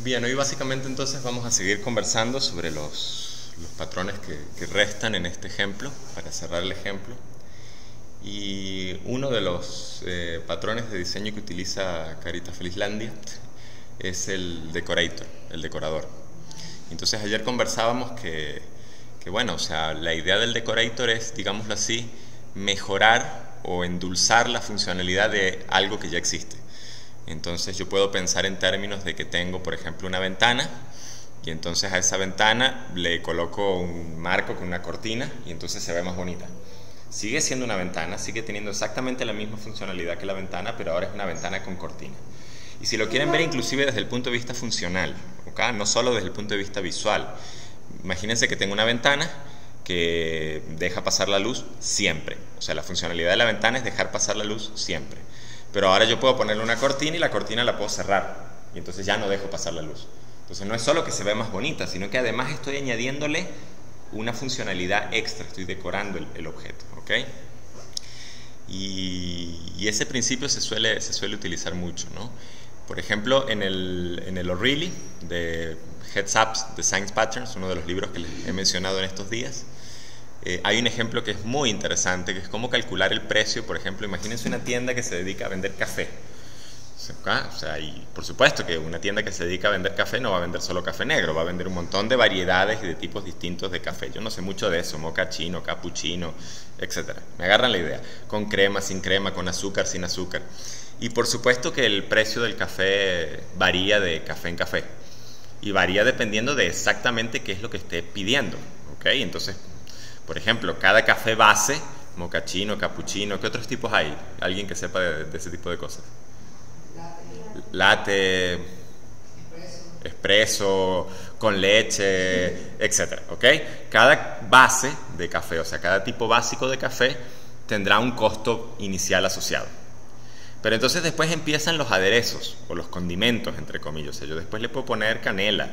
Bien, hoy básicamente entonces vamos a seguir conversando sobre los patrones que restan en este ejemplo, para cerrar el ejemplo. Y uno de los patrones de diseño que utiliza Caritas Felizlandia es el decorator, el decorador. Entonces ayer conversábamos que bueno, o sea, la idea del decorator es, digámoslo así, mejorar o endulzar la funcionalidad de algo que ya existe. Entonces yo puedo pensar en términos de que tengo, por ejemplo, una ventana y entonces a esa ventana le coloco un marco con una cortina y entonces se ve más bonita. Sigue siendo una ventana, sigue teniendo exactamente la misma funcionalidad que la ventana, pero ahora es una ventana con cortina. Y si lo quieren ver inclusive desde el punto de vista funcional, ¿okay? No solo desde el punto de vista visual. Imagínense que tengo una ventana que deja pasar la luz siempre. O sea, la funcionalidad de la ventana es dejar pasar la luz siempre. Pero ahora yo puedo ponerle una cortina y la cortina la puedo cerrar. Y entonces ya no dejo pasar la luz. Entonces no es solo que se ve más bonita, sino que además estoy añadiéndole una funcionalidad extra. Estoy decorando el objeto, ¿ok? Y ese principio se suele utilizar mucho, ¿no? Por ejemplo, en el O'Reilly de Heads Up Design Patterns, uno de los libros que les he mencionado en estos días, hay un ejemplo que es muy interesante, que es cómo calcular el precio. Por ejemplo, imagínense una tienda que se dedica a vender café. O sea, y por supuesto que una tienda que se dedica a vender café no va a vender solo café negro, va a vender un montón de variedades y de tipos distintos de café. Yo no sé mucho de eso, mochaccino, cappuccino, etc. Me agarran la idea. Con crema, sin crema, con azúcar, sin azúcar. Y por supuesto que el precio del café varía de café en café. Y varía dependiendo de exactamente qué es lo que esté pidiendo, ¿ok? Entonces, por ejemplo, cada café base, mochaccino, cappuccino, ¿qué otros tipos hay? Alguien que sepa de ese tipo de cosas. Latte, espresso, con leche, etcétera, ¿ok? Cada base de café, o sea, cada tipo básico de café tendrá un costo inicial asociado. Pero entonces después empiezan los aderezos o los condimentos, entre comillas. O sea, yo después le puedo poner canela,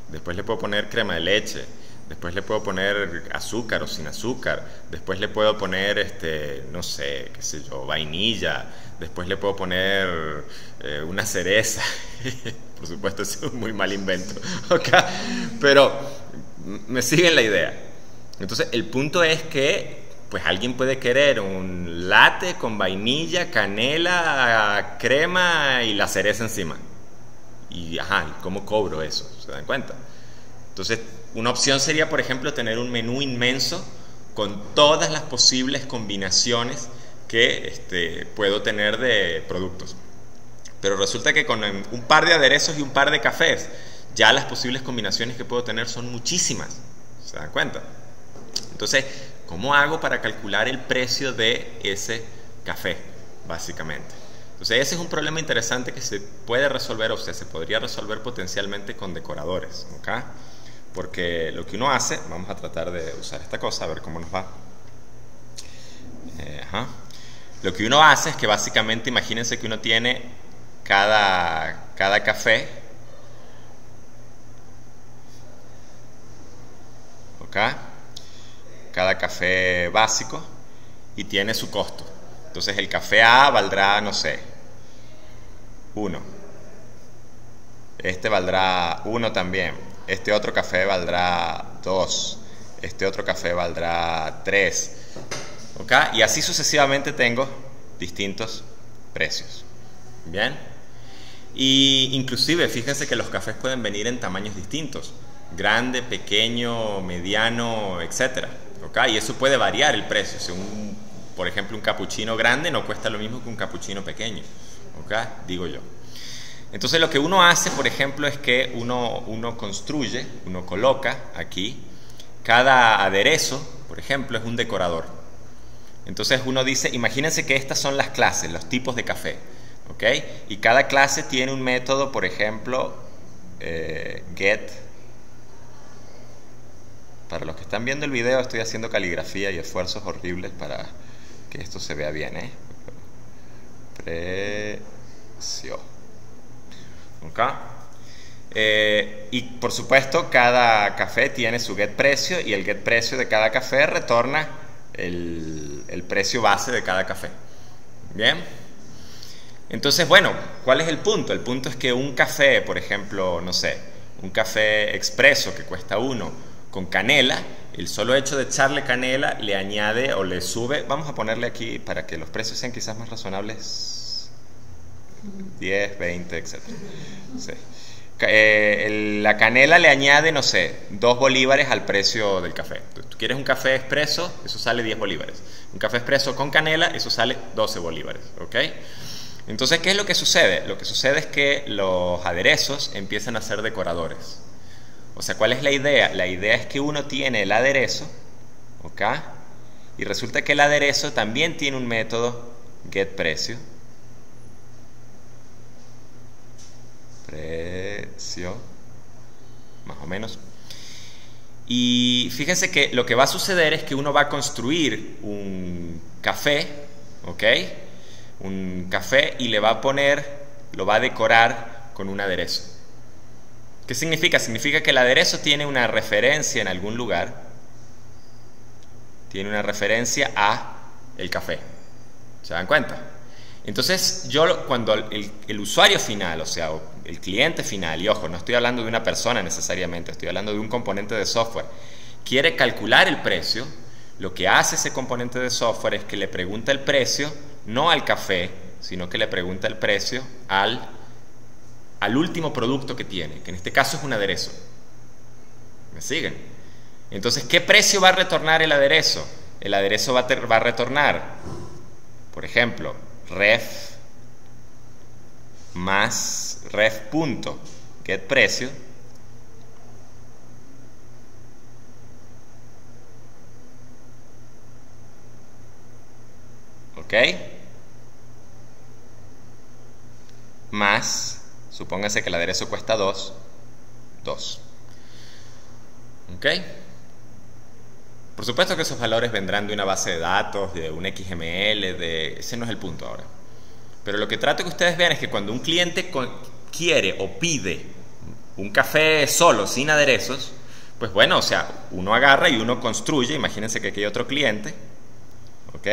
después le puedo poner crema de leche, después le puedo poner azúcar o sin azúcar, después le puedo poner, no sé, qué sé yo, vainilla, después le puedo poner una cereza. Por supuesto, eso es un muy mal invento, ¿okay? Pero me siguen la idea. Entonces, el punto es que pues alguien puede querer un latte con vainilla, canela, crema y la cereza encima. Y, ¿cómo cobro eso? ¿Se dan cuenta? Entonces, una opción sería, por ejemplo, tener un menú inmenso con todas las posibles combinaciones que puedo tener de productos. Pero resulta que con un par de aderezos y un par de cafés, ya las posibles combinaciones que puedo tener son muchísimas. ¿Se dan cuenta? Entonces, ¿cómo hago para calcular el precio de ese café, básicamente? Entonces, ese es un problema interesante que se puede resolver, o sea, se podría resolver potencialmente con decoradores, ¿ok? Porque lo que uno hace, vamos a tratar de usar esta cosa, a ver cómo nos va. Lo que uno hace es que básicamente, imagínense que uno tiene cada café, ¿ok? Cada café básico y tiene su costo. Entonces el café A valdrá, no sé, 1. Este valdrá 1 también. Este otro café valdrá 2. Este otro café valdrá 3. ¿Ok? Y así sucesivamente tengo distintos precios. ¿Bien? Y inclusive, fíjense que los cafés pueden venir en tamaños distintos. Grande, pequeño, mediano, etcétera. ¿Okay? Y eso puede variar el precio. Según, por ejemplo, un cappuccino grande no cuesta lo mismo que un cappuccino pequeño, ¿okay? Digo yo. Entonces lo que uno hace, por ejemplo, es que uno construye, uno coloca aquí, cada aderezo, por ejemplo, es un decorador. Entonces uno dice, imagínense que estas son las clases, los tipos de café, ¿okay? Y cada clase tiene un método, por ejemplo, get. Para los que están viendo el video, estoy haciendo caligrafía y esfuerzos horribles para que esto se vea bien, Precio. ¿Ok? Y por supuesto, cada café tiene su get precio y el get precio de cada café retorna el precio base de cada café. Bien. Entonces, bueno, ¿cuál es el punto? El punto es que un café, por ejemplo, no sé, un café expreso que cuesta 1 con canela, el solo hecho de echarle canela le añade o le sube, vamos a ponerle aquí para que los precios sean quizás más razonables, 10, 20, etc. Sí. La canela le añade, no sé, 2 bolívares al precio del café. Tú quieres un café expreso, eso sale 10 bolívares. Un café expreso con canela, eso sale 12 bolívares, ¿ok? Entonces, ¿qué es lo que sucede? Lo que sucede es que los aderezos empiezan a ser decoradores. O sea, ¿cuál es la idea? La idea es que uno tiene el aderezo, ¿ok? Y resulta que el aderezo también tiene un método getPrecio. Precio, más o menos. Y fíjense que lo que va a suceder es que uno va a construir un café, ¿ok? Un café y le va a poner, lo va a decorar con un aderezo. ¿Qué significa? Significa que el aderezo tiene una referencia en algún lugar, tiene una referencia a el café. ¿Se dan cuenta? Entonces, cuando el usuario final, o sea, el cliente final, y ojo, no estoy hablando de una persona necesariamente, estoy hablando de un componente de software, quiere calcular el precio, lo que hace ese componente de software es que le pregunta el precio, no al café, sino que le pregunta el precio al último producto que tiene, que en este caso es un aderezo. ¿Me siguen? Entonces, ¿qué precio va a retornar el aderezo? El aderezo va a retornar, por ejemplo, ref más ref.getPrecio ¿ok? Más, supóngase que el aderezo cuesta 2, ¿ok? Por supuesto que esos valores vendrán de una base de datos, de un XML, ese no es el punto ahora. Pero lo que trato que ustedes vean es que cuando un cliente quiere o pide un café solo, sin aderezos, pues bueno, o sea, uno agarra y uno construye, imagínense que aquí hay otro cliente, ¿ok?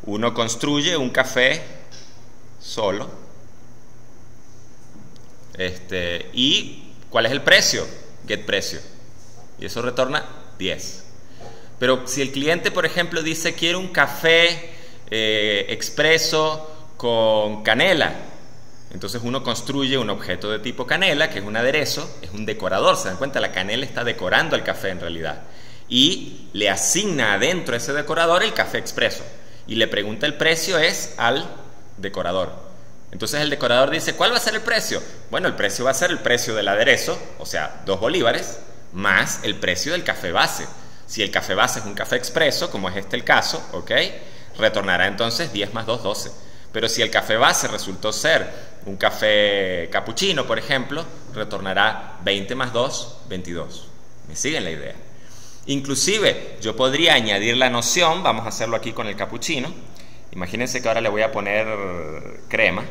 Uno construye un café solo, y ¿cuál es el precio? getPrecio. Y eso retorna 10. Pero si el cliente, por ejemplo, dice quiero un café expreso con canela, entonces uno construye un objeto de tipo canela, que es un aderezo, es un decorador. ¿Se dan cuenta? La canela está decorando el café en realidad. Y le asigna adentro a ese decorador el café expreso. Y le pregunta el precio es al decorador. Entonces el decorador dice, ¿cuál va a ser el precio? Bueno, el precio va a ser el precio del aderezo, o sea, 2 bolívares, más el precio del café base. Si el café base es un café expreso, como es este el caso, ¿ok? Retornará entonces 10 más 2, 12. Pero si el café base resultó ser un café cappuccino, por ejemplo, retornará 20 más 2, 22. ¿Me siguen la idea? Inclusive, yo podría añadir la noción, vamos a hacerlo aquí con el cappuccino. Imagínense que ahora le voy a poner crema.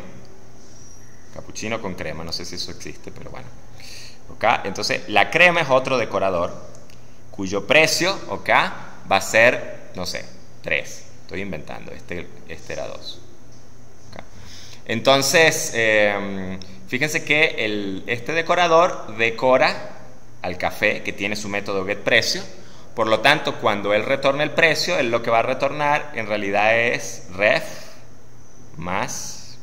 Cappuccino con crema, no sé si eso existe, pero bueno. ¿Ok? Entonces, la crema es otro decorador, cuyo precio, ¿ok?, va a ser, no sé, 3. Estoy inventando, este era 2. ¿Okay? Entonces, fíjense que este decorador decora al café, que tiene su método getPrecio. Por lo tanto, cuando él retorne el precio, él lo que va a retornar en realidad es ref más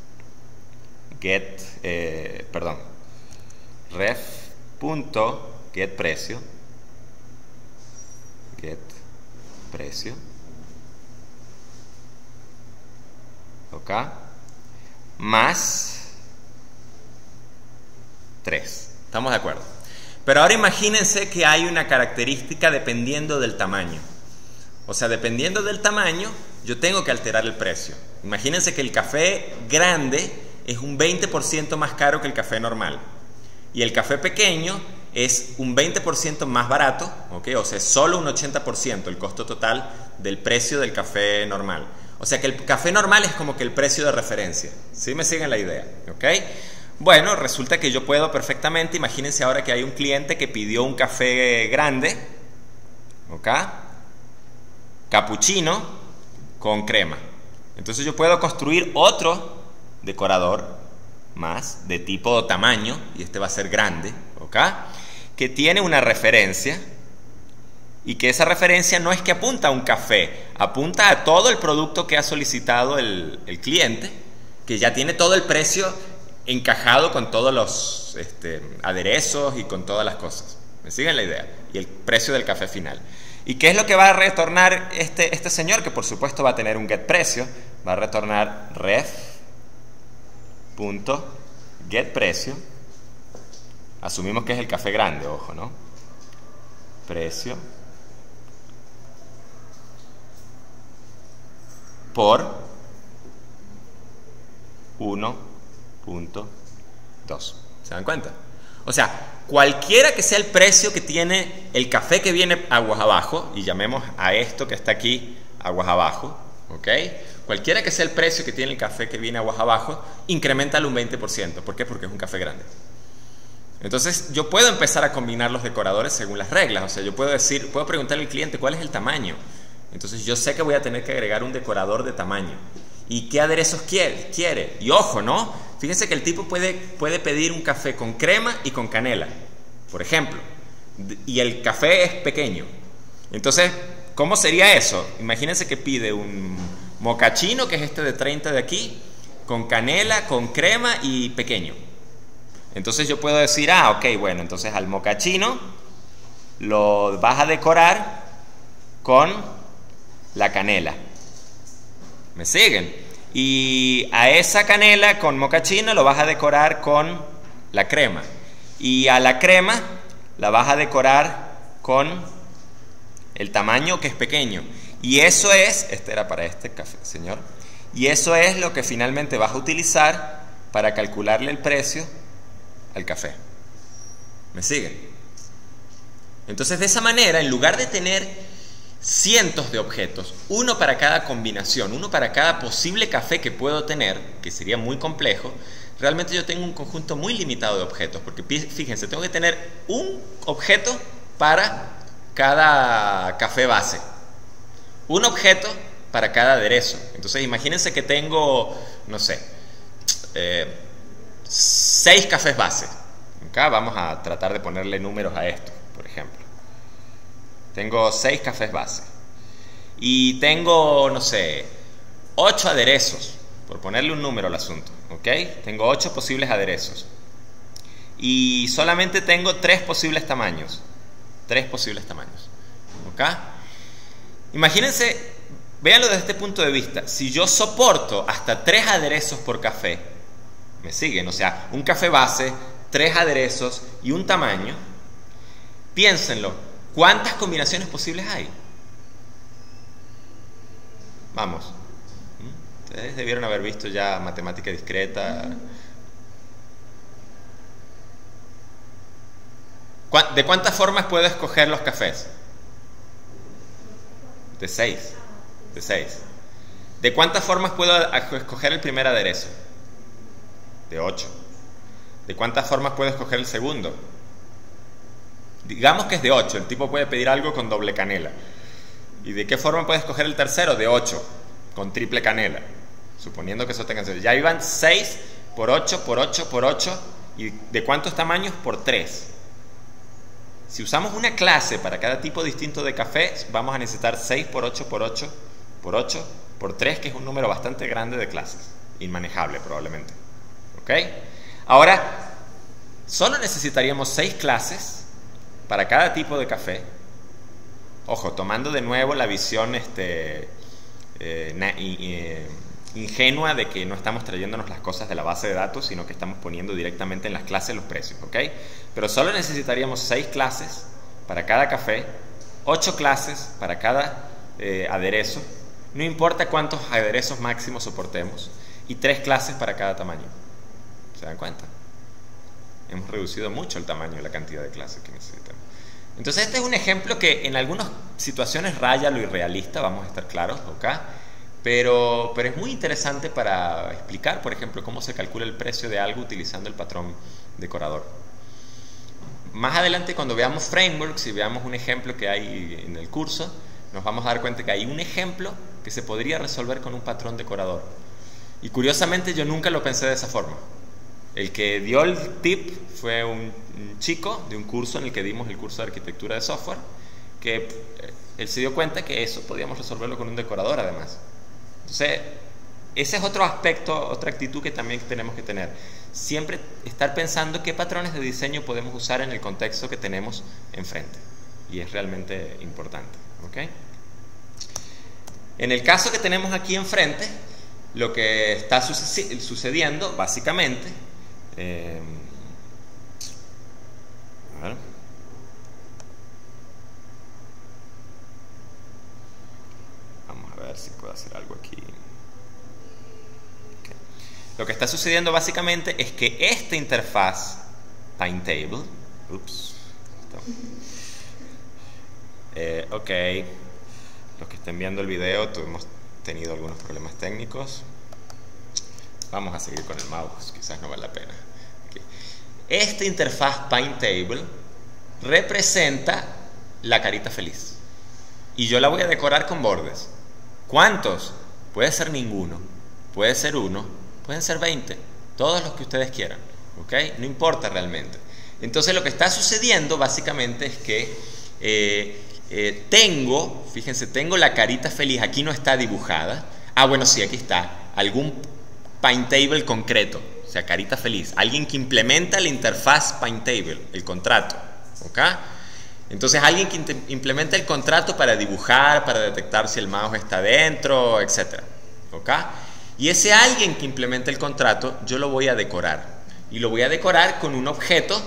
ref.getPrecio ¿ok? Más 3. ¿Estamos de acuerdo? Pero ahora imagínense que hay una característica dependiendo del tamaño. O sea, dependiendo del tamaño, yo tengo que alterar el precio. Imagínense que el café grande es un 20% más caro que el café normal. Y el café pequeño es un 20% más barato, ¿ok? O sea, es solo un 80% el costo total del precio del café normal. O sea que el café normal es como que el precio de referencia. ¿Sí me siguen la idea? ¿Ok? Bueno, resulta que yo puedo perfectamente, imagínense ahora que hay un cliente que pidió un café grande, ¿ok?, cappuccino con crema. Entonces yo puedo construir otro decorador más de tipo tamaño, y este va a ser grande, ¿ok? Que tiene una referencia, y que esa referencia no es que apunta a un café, apunta a todo el producto que ha solicitado el cliente, que ya tiene todo el precio encajado con todos los aderezos y con todas las cosas. ¿Me siguen la idea? Y el precio del café final. ¿Y qué es lo que va a retornar este señor? Que por supuesto va a tener un getPrecio. Va a retornar ref.getPrecio. Asumimos que es el café grande, ojo, ¿no? Precio por 1.2. ¿Se dan cuenta? O sea, cualquiera que sea el precio que tiene el café que viene aguas abajo, y llamemos a esto que está aquí aguas abajo, ¿ok? Cualquiera que sea el precio que tiene el café que viene aguas abajo, increméntalo un 20%. ¿Por qué? Porque es un café grande. Entonces, yo puedo empezar a combinar los decoradores según las reglas. O sea, yo puedo preguntarle al cliente cuál es el tamaño. Entonces, yo sé que voy a tener que agregar un decorador de tamaño. ¿Y qué aderezos quiere? Y ojo, ¿no? Fíjense que el tipo puede pedir un café con crema y con canela, por ejemplo. Y el café es pequeño. Entonces, ¿cómo sería eso? Imagínense que pide un mocachino, que es este de 30 de aquí, con canela, con crema y pequeño. Entonces yo puedo decir, ok, bueno, entonces al mocachino lo vas a decorar con la canela. ¿Me siguen? Y a esa canela con mocachino lo vas a decorar con la crema. Y a la crema la vas a decorar con el tamaño que es pequeño. Y eso es, este era para este café, señor. Y eso es lo que finalmente vas a utilizar para calcularle el precio al café. ¿Me siguen? Entonces, de esa manera, en lugar de tener cientos de objetos, uno para cada combinación, uno para cada posible café que puedo tener, que sería muy complejo, realmente yo tengo un conjunto muy limitado de objetos, porque fíjense, tengo que tener un objeto para cada café base, un objeto para cada aderezo. Entonces imagínense que tengo, no sé, 6 cafés base. Acá vamos a tratar de ponerle números a esto, por ejemplo. Tengo 6 cafés base. Y tengo, no sé, 8 aderezos, por ponerle un número al asunto, ¿ok? Tengo 8 posibles aderezos. Y solamente tengo 3 posibles tamaños. 3 posibles tamaños, ¿ok? Imagínense, véanlo desde este punto de vista. Si yo soporto hasta 3 aderezos por café, ¿me siguen? O sea, un café base, 3 aderezos y un tamaño. Piénsenlo, ¿cuántas combinaciones posibles hay? Vamos. Ustedes debieron haber visto ya matemática discreta. ¿De cuántas formas puedo escoger los cafés? De 6. De 6. ¿De cuántas formas puedo escoger el primer aderezo? De 8. ¿De cuántas formas puedo escoger el segundo? Digamos que es de 8. El tipo puede pedir algo con doble canela. ¿Y de qué forma puede escoger el tercero? De 8, con triple canela. Suponiendo que eso tenga sentido. Ya iban 6 por 8 por 8 por 8. ¿Y de cuántos tamaños? Por 3. Si usamos una clase para cada tipo distinto de café, vamos a necesitar 6 por 8 por 8 por 8 por 3, que es un número bastante grande de clases. Inmanejable probablemente. ¿Ok? Ahora, solo necesitaríamos 6 clases para cada tipo de café. Ojo, tomando de nuevo la visión ingenua de que no estamos trayéndonos las cosas de la base de datos, sino que estamos poniendo directamente en las clases los precios, ¿ok? Pero solo necesitaríamos 6 clases para cada café, 8 clases para cada aderezo, no importa cuántos aderezos máximos soportemos, y 3 clases para cada tamaño. ¿Se dan cuenta? Hemos reducido mucho el tamaño y la cantidad de clases que necesitamos. Entonces este es un ejemplo que en algunas situaciones raya lo irrealista, vamos a estar claros, ¿ok? Pero es muy interesante para explicar, por ejemplo, cómo se calcula el precio de algo utilizando el patrón decorador. Más adelante, cuando veamos frameworks y veamos un ejemplo que hay en el curso, nos vamos a dar cuenta que hay un ejemplo que se podría resolver con un patrón decorador. Y curiosamente yo nunca lo pensé de esa forma. El que dio el tip fue un chico de un curso en el que dimos el curso de arquitectura de software, que él se dio cuenta que eso podíamos resolverlo con un decorador además. Entonces, ese es otro aspecto, otra actitud que también tenemos que tener. Siempre estar pensando qué patrones de diseño podemos usar en el contexto que tenemos enfrente. Y es realmente importante. ¿Okay? En el caso que tenemos aquí enfrente, lo que está sucediendo básicamente, a ver. Vamos a ver si puedo hacer algo aquí. Okay. Lo que está sucediendo básicamente es que esta interfaz PaintTable, ok, los que estén viendo el video, hemos tenido algunos problemas técnicos. Vamos a seguir con el mouse, quizás no vale la pena. Okay. Esta interfaz PaintTable representa la carita feliz y yo la voy a decorar con bordes. ¿Cuántos? Puede ser ninguno, puede ser uno, pueden ser 20, todos los que ustedes quieran, ¿ok? No importa realmente. Entonces lo que está sucediendo básicamente es que fíjense, tengo la carita feliz, aquí no está dibujada. Bueno, sí, aquí está, algún PaintTable concreto, o sea, carita feliz, alguien que implementa la interfaz PaintTable, el contrato, ¿ok? Entonces alguien que implementa el contrato para dibujar, para detectar si el mouse está dentro, etc. ¿Ok? Y ese alguien que implementa el contrato, yo lo voy a decorar. Y lo voy a decorar con un objeto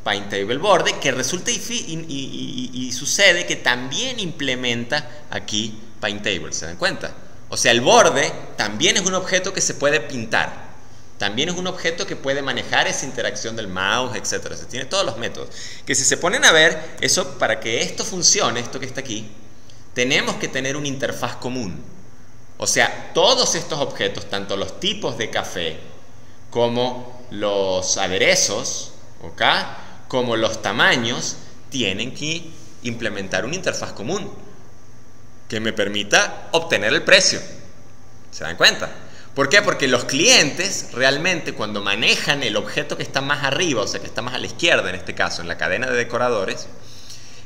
PaintTable borde que resulta y sucede que también implementa aquí PaintTable. ¿Se dan cuenta? O sea, el borde también es un objeto que se puede pintar. También es un objeto que puede manejar esa interacción del mouse, etc. Se tiene todos los métodos. Que si se ponen a ver, eso, para que esto funcione, esto que está aquí, tenemos que tener una interfaz común. O sea, todos estos objetos, tanto los tipos de café, como los aderezos, ¿ok?, como los tamaños, tienen que implementar una interfaz común que me permita obtener el precio. ¿Se dan cuenta? ¿Por qué? Porque los clientes realmente cuando manejan el objeto que está más arriba, o sea que está más a la izquierda en este caso, en la cadena de decoradores,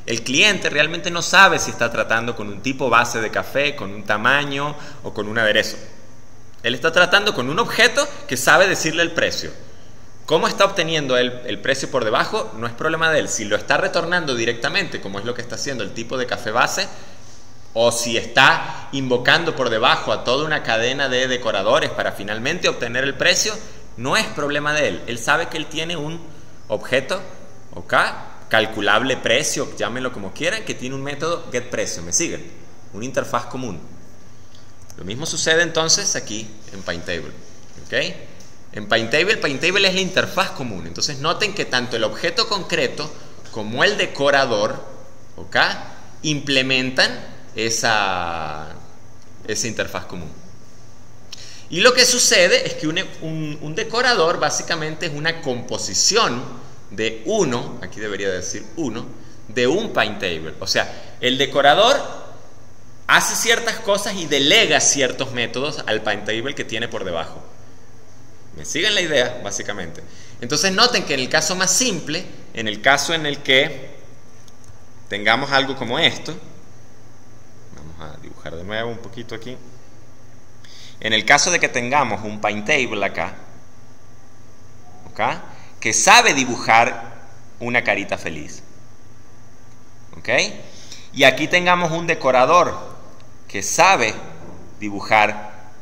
el cliente realmente no sabe si está tratando con un tipo base de café, con un tamaño o con un aderezo. Él está tratando con un objeto que sabe decirle el precio. ¿Cómo está obteniendo el precio por debajo? No es problema de él. Si lo está retornando directamente, como es lo que está haciendo el tipo de café base, o si está invocando por debajo a toda una cadena de decoradores para finalmente obtener el precio, no es problema de él. Él sabe que él tiene un objeto, ¿ok?, calculable precio, llámenlo como quieran, que tiene un método getPrecio. ¿Me siguen? Una interfaz común. Lo mismo sucede entonces aquí en PaintTable. ¿Ok? En PaintTable es la interfaz común. Entonces noten que tanto el objeto concreto como el decorador, ¿ok?, implementan esa interfaz común. Y lo que sucede es que un decorador básicamente es una composición de uno, aquí debería decir uno, de un PaintTable. O sea, el decorador hace ciertas cosas y delega ciertos métodos al PaintTable que tiene por debajo. ¿Me siguen la idea? Básicamente. Entonces noten que en el caso más simple, en el caso en el que tengamos algo como esto, vamos a dibujar de nuevo un poquito aquí. En el caso de que tengamos un PaintTable acá, ¿ok?, que sabe dibujar una carita feliz, ¿ok?, y aquí tengamos un decorador que sabe dibujar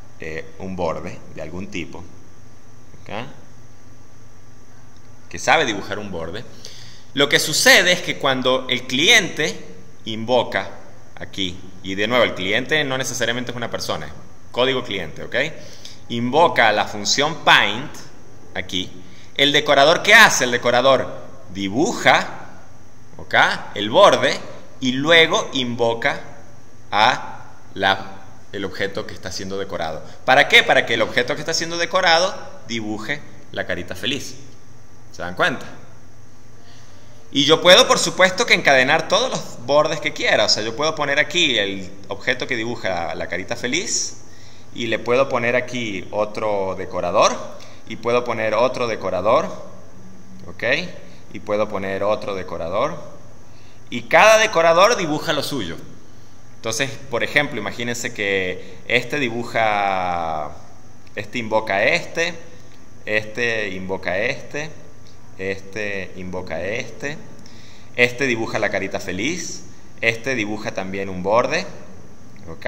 un borde de algún tipo, ¿ok?, que sabe dibujar un borde. Lo que sucede es que cuando el cliente invoca aquí, y de nuevo el cliente no necesariamente es una persona, es código cliente, ¿ok?, invoca la función paint aquí, el decorador, ¿qué hace? El decorador dibuja, ¿ok?, el borde y luego invoca a el objeto que está siendo decorado. ¿Para qué? Para que el objeto que está siendo decorado dibuje la carita feliz. ¿Se dan cuenta? Y yo puedo, por supuesto, que encadenar todos los bordes que quiera. O sea, yo puedo poner aquí el objeto que dibuja la carita feliz y le puedo poner aquí otro decorador y puedo poner otro decorador, ¿ok? Y puedo poner otro decorador y cada decorador dibuja lo suyo. Entonces, por ejemplo, imagínense que este dibuja, este invoca a este invoca a este invoca a este dibuja la carita feliz, este dibuja también un borde, ¿ok?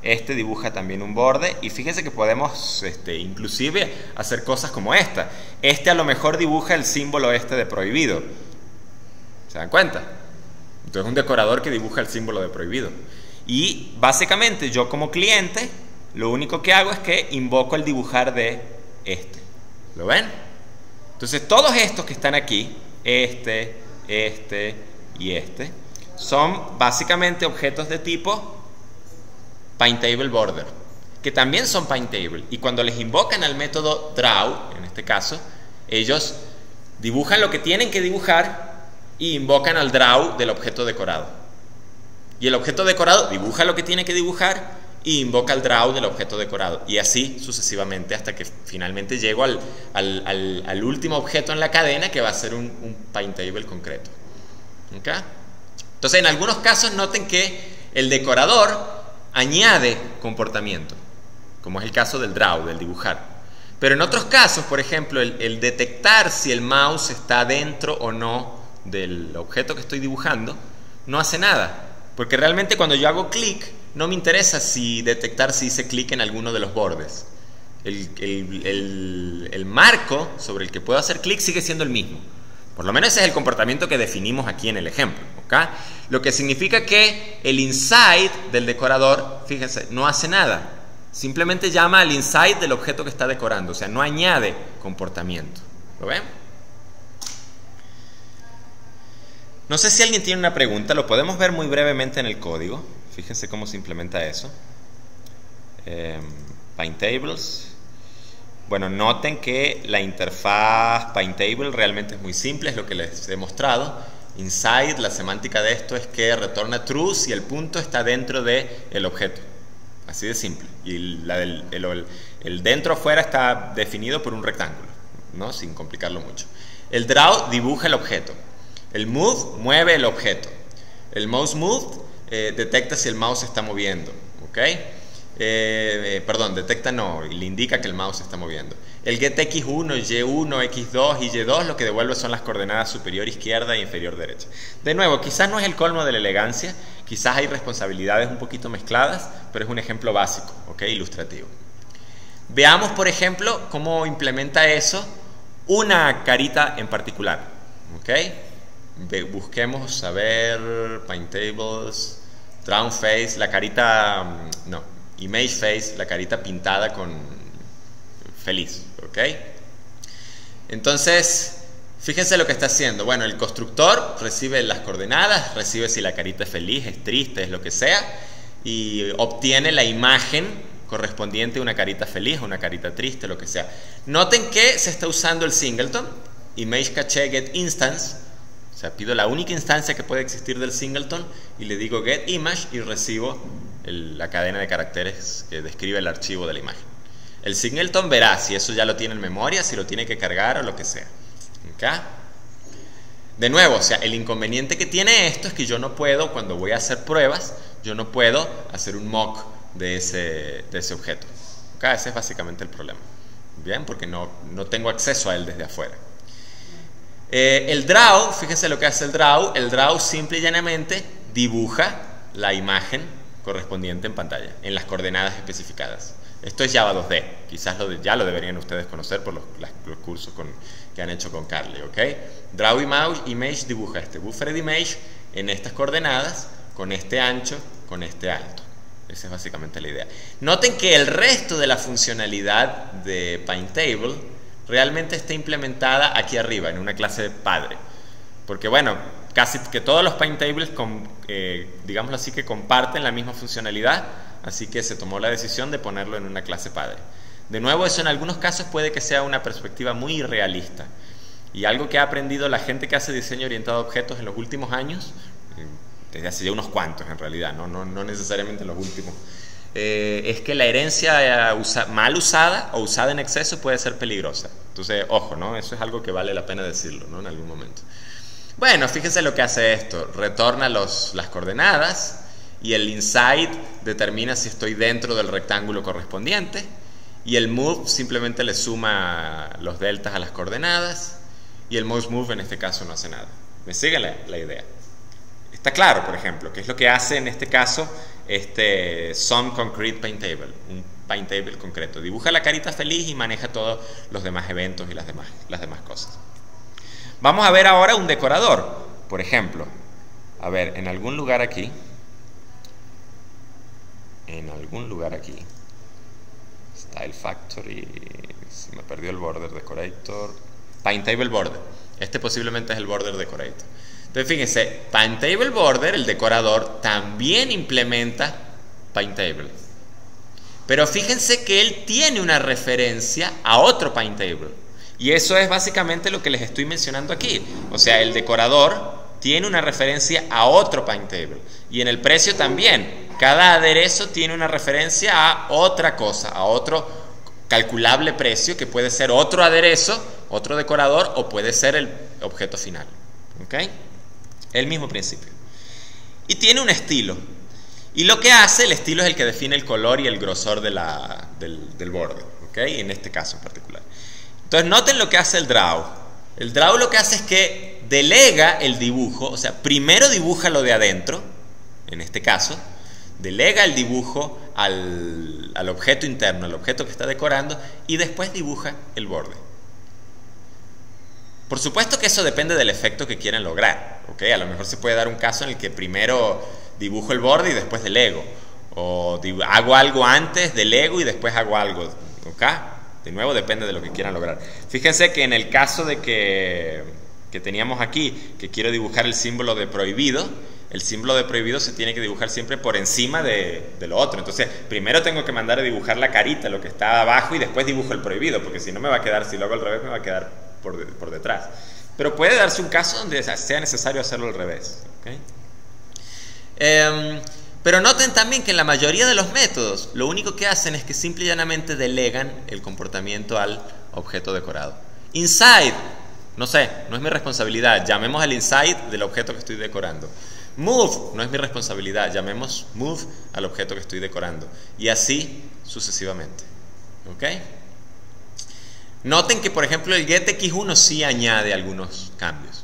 Este dibuja también un borde y fíjense que podemos inclusive hacer cosas como esta. Este a lo mejor dibuja el símbolo de prohibido. ¿Se dan cuenta? Entonces un decorador que dibuja el símbolo de prohibido. Y básicamente yo como cliente lo único que hago es que invoco el dibujar de este. ¿Lo ven? Entonces todos estos que están aquí, y son básicamente objetos de tipo Paintable Border, que también son Paintable. Y cuando les invocan al método Draw, en este caso, ellos dibujan lo que tienen que dibujar y invocan al Draw del objeto decorado. Y el objeto decorado dibuja lo que tiene que dibujar y invoca el draw del objeto decorado. Y así sucesivamente hasta que finalmente llego al último objeto en la cadena, que va a ser un Paintable concreto. ¿Okay? Entonces, en algunos casos noten que el decorador añade comportamiento, como es el caso del draw, del dibujar. Pero en otros casos, por ejemplo, el detectar si el mouse está dentro o no del objeto que estoy dibujando, no hace nada. Porque realmente cuando yo hago clic, no me interesa detectar si hice clic en alguno de los bordes. El marco sobre el que puedo hacer clic sigue siendo el mismo. Por lo menos ese es el comportamiento que definimos aquí en el ejemplo, ¿okay? Lo que significa que el inside del decorador, fíjense, no hace nada. Simplemente llama al inside del objeto que está decorando. O sea, no añade comportamiento. ¿Lo ven? No sé si alguien tiene una pregunta, lo podemos ver muy brevemente en el código. Fíjense cómo se implementa eso. Paintables. Bueno, noten que la interfaz Paintable realmente es muy simple, es lo que les he mostrado. Inside, la semántica de esto es que retorna true si el punto está dentro del objeto. Así de simple. Y el dentro afuera está definido por un rectángulo, ¿no? Sin complicarlo mucho. El draw dibuja el objeto. El move mueve el objeto. El mouse move detecta si el mouse se está moviendo, ¿ok? Perdón, detecta no, le indica que el mouse se está moviendo. El get x1, y1, x2 y y2 lo que devuelve son las coordenadas superior izquierda e inferior derecha. De nuevo, quizás no es el colmo de la elegancia, quizás hay responsabilidades un poquito mezcladas, pero es un ejemplo básico, ¿ok? Ilustrativo. Veamos, por ejemplo, cómo implementa eso una carita en particular, ¿ok? Busquemos, a ver, Paintables, Drown Face, la carita, no, Image Face, la carita pintada con feliz, ¿ok? Entonces, fíjense lo que está haciendo. Bueno, el constructor recibe las coordenadas, recibe si la carita es feliz, es triste, es lo que sea, y obtiene la imagen correspondiente a una carita feliz, una carita triste, lo que sea. Noten que se está usando el singleton, Image Cache Get Instance. O sea, pido la única instancia que puede existir del singleton y le digo get image y recibo la cadena de caracteres que describe el archivo de la imagen. El singleton verá si eso ya lo tiene en memoria, si lo tiene que cargar o lo que sea. ¿Okay? De nuevo, o sea, el inconveniente que tiene esto es que yo no puedo, cuando voy a hacer pruebas, yo no puedo hacer un mock de ese objeto. ¿Okay? Ese es básicamente el problema. Bien, porque no tengo acceso a él desde afuera. El draw, fíjense lo que hace el draw simple y llanamente dibuja la imagen correspondiente en pantalla, en las coordenadas especificadas. Esto es Java 2D, quizás ya lo deberían ustedes conocer por los cursos que han hecho con Carly, ¿ok? Draw image dibuja este buffer image en estas coordenadas, con este ancho, con este alto. Esa es básicamente la idea. Noten que el resto de la funcionalidad de Paintable realmente está implementada aquí arriba, en una clase padre. Porque bueno, casi que todos los Paintables, digámoslo así, que comparten la misma funcionalidad, así que se tomó la decisión de ponerlo en una clase padre. De nuevo, eso en algunos casos puede que sea una perspectiva muy irrealista. Y algo que ha aprendido la gente que hace diseño orientado a objetos en los últimos años, desde hace ya unos cuantos en realidad, no necesariamente en los últimos, es que la herencia mal usada o usada en exceso puede ser peligrosa. Entonces, ojo, ¿no? Eso es algo que vale la pena decirlo, ¿no? En algún momento. Bueno, fíjense lo que hace esto. Retorna las coordenadas y el inside determina si estoy dentro del rectángulo correspondiente y el move simplemente le suma los deltas a las coordenadas y el most move en este caso no hace nada. ¿Me sigue la idea? Está claro, por ejemplo, que es lo que hace en este caso some concrete paint table, un paint table concreto. Dibuja la carita feliz y maneja todos los demás eventos y las demás cosas. Vamos a ver ahora un decorador, por ejemplo. A ver, en algún lugar aquí Style Factory, se me perdió el border decorator, Paint Table Border. Este posiblemente es el border decorator. Entonces fíjense, Paint Table Border, el decorador, también implementa Paint Table. Pero fíjense que él tiene una referencia a otro Paint Table. Y eso es básicamente lo que les estoy mencionando aquí. O sea, el decorador tiene una referencia a otro Paint Table. Y en el precio también. Cada aderezo tiene una referencia a otra cosa, a otro calculable precio, que puede ser otro aderezo, otro decorador, o puede ser el objeto final. ¿Ok? El mismo principio. Y tiene un estilo. Y lo que hace, el estilo es el que define el color y el grosor del borde. ¿Ok? En este caso en particular. Entonces noten lo que hace el draw. El draw lo que hace es que delega el dibujo, o sea, primero dibuja lo de adentro, en este caso, delega el dibujo al objeto interno, al objeto que está decorando, y después dibuja el borde. Por supuesto que eso depende del efecto que quieran lograr, ¿ok? A lo mejor se puede dar un caso en el que primero dibujo el borde y después delego, o hago algo antes, delego y después hago algo, ¿ok? De nuevo, depende de lo que quieran lograr. Fíjense que en el caso de que teníamos aquí, que quiero dibujar el símbolo de prohibido, el símbolo de prohibido se tiene que dibujar siempre por encima de lo otro. Entonces, primero tengo que mandar a dibujar la carita, lo que está abajo, y después dibujo el prohibido, porque si no me va a quedar, si lo hago al revés, me va a quedar por detrás. Pero puede darse un caso donde sea necesario hacerlo al revés. ¿Okay? Pero noten también que en la mayoría de los métodos lo único que hacen es que simple y llanamente delegan el comportamiento al objeto decorado. Inside, no sé, no es mi responsabilidad, llamemos al inside del objeto que estoy decorando. Move, no es mi responsabilidad, llamemos move al objeto que estoy decorando. Y así sucesivamente. ¿Ok? Noten que, por ejemplo, el getX1 sí añade algunos cambios.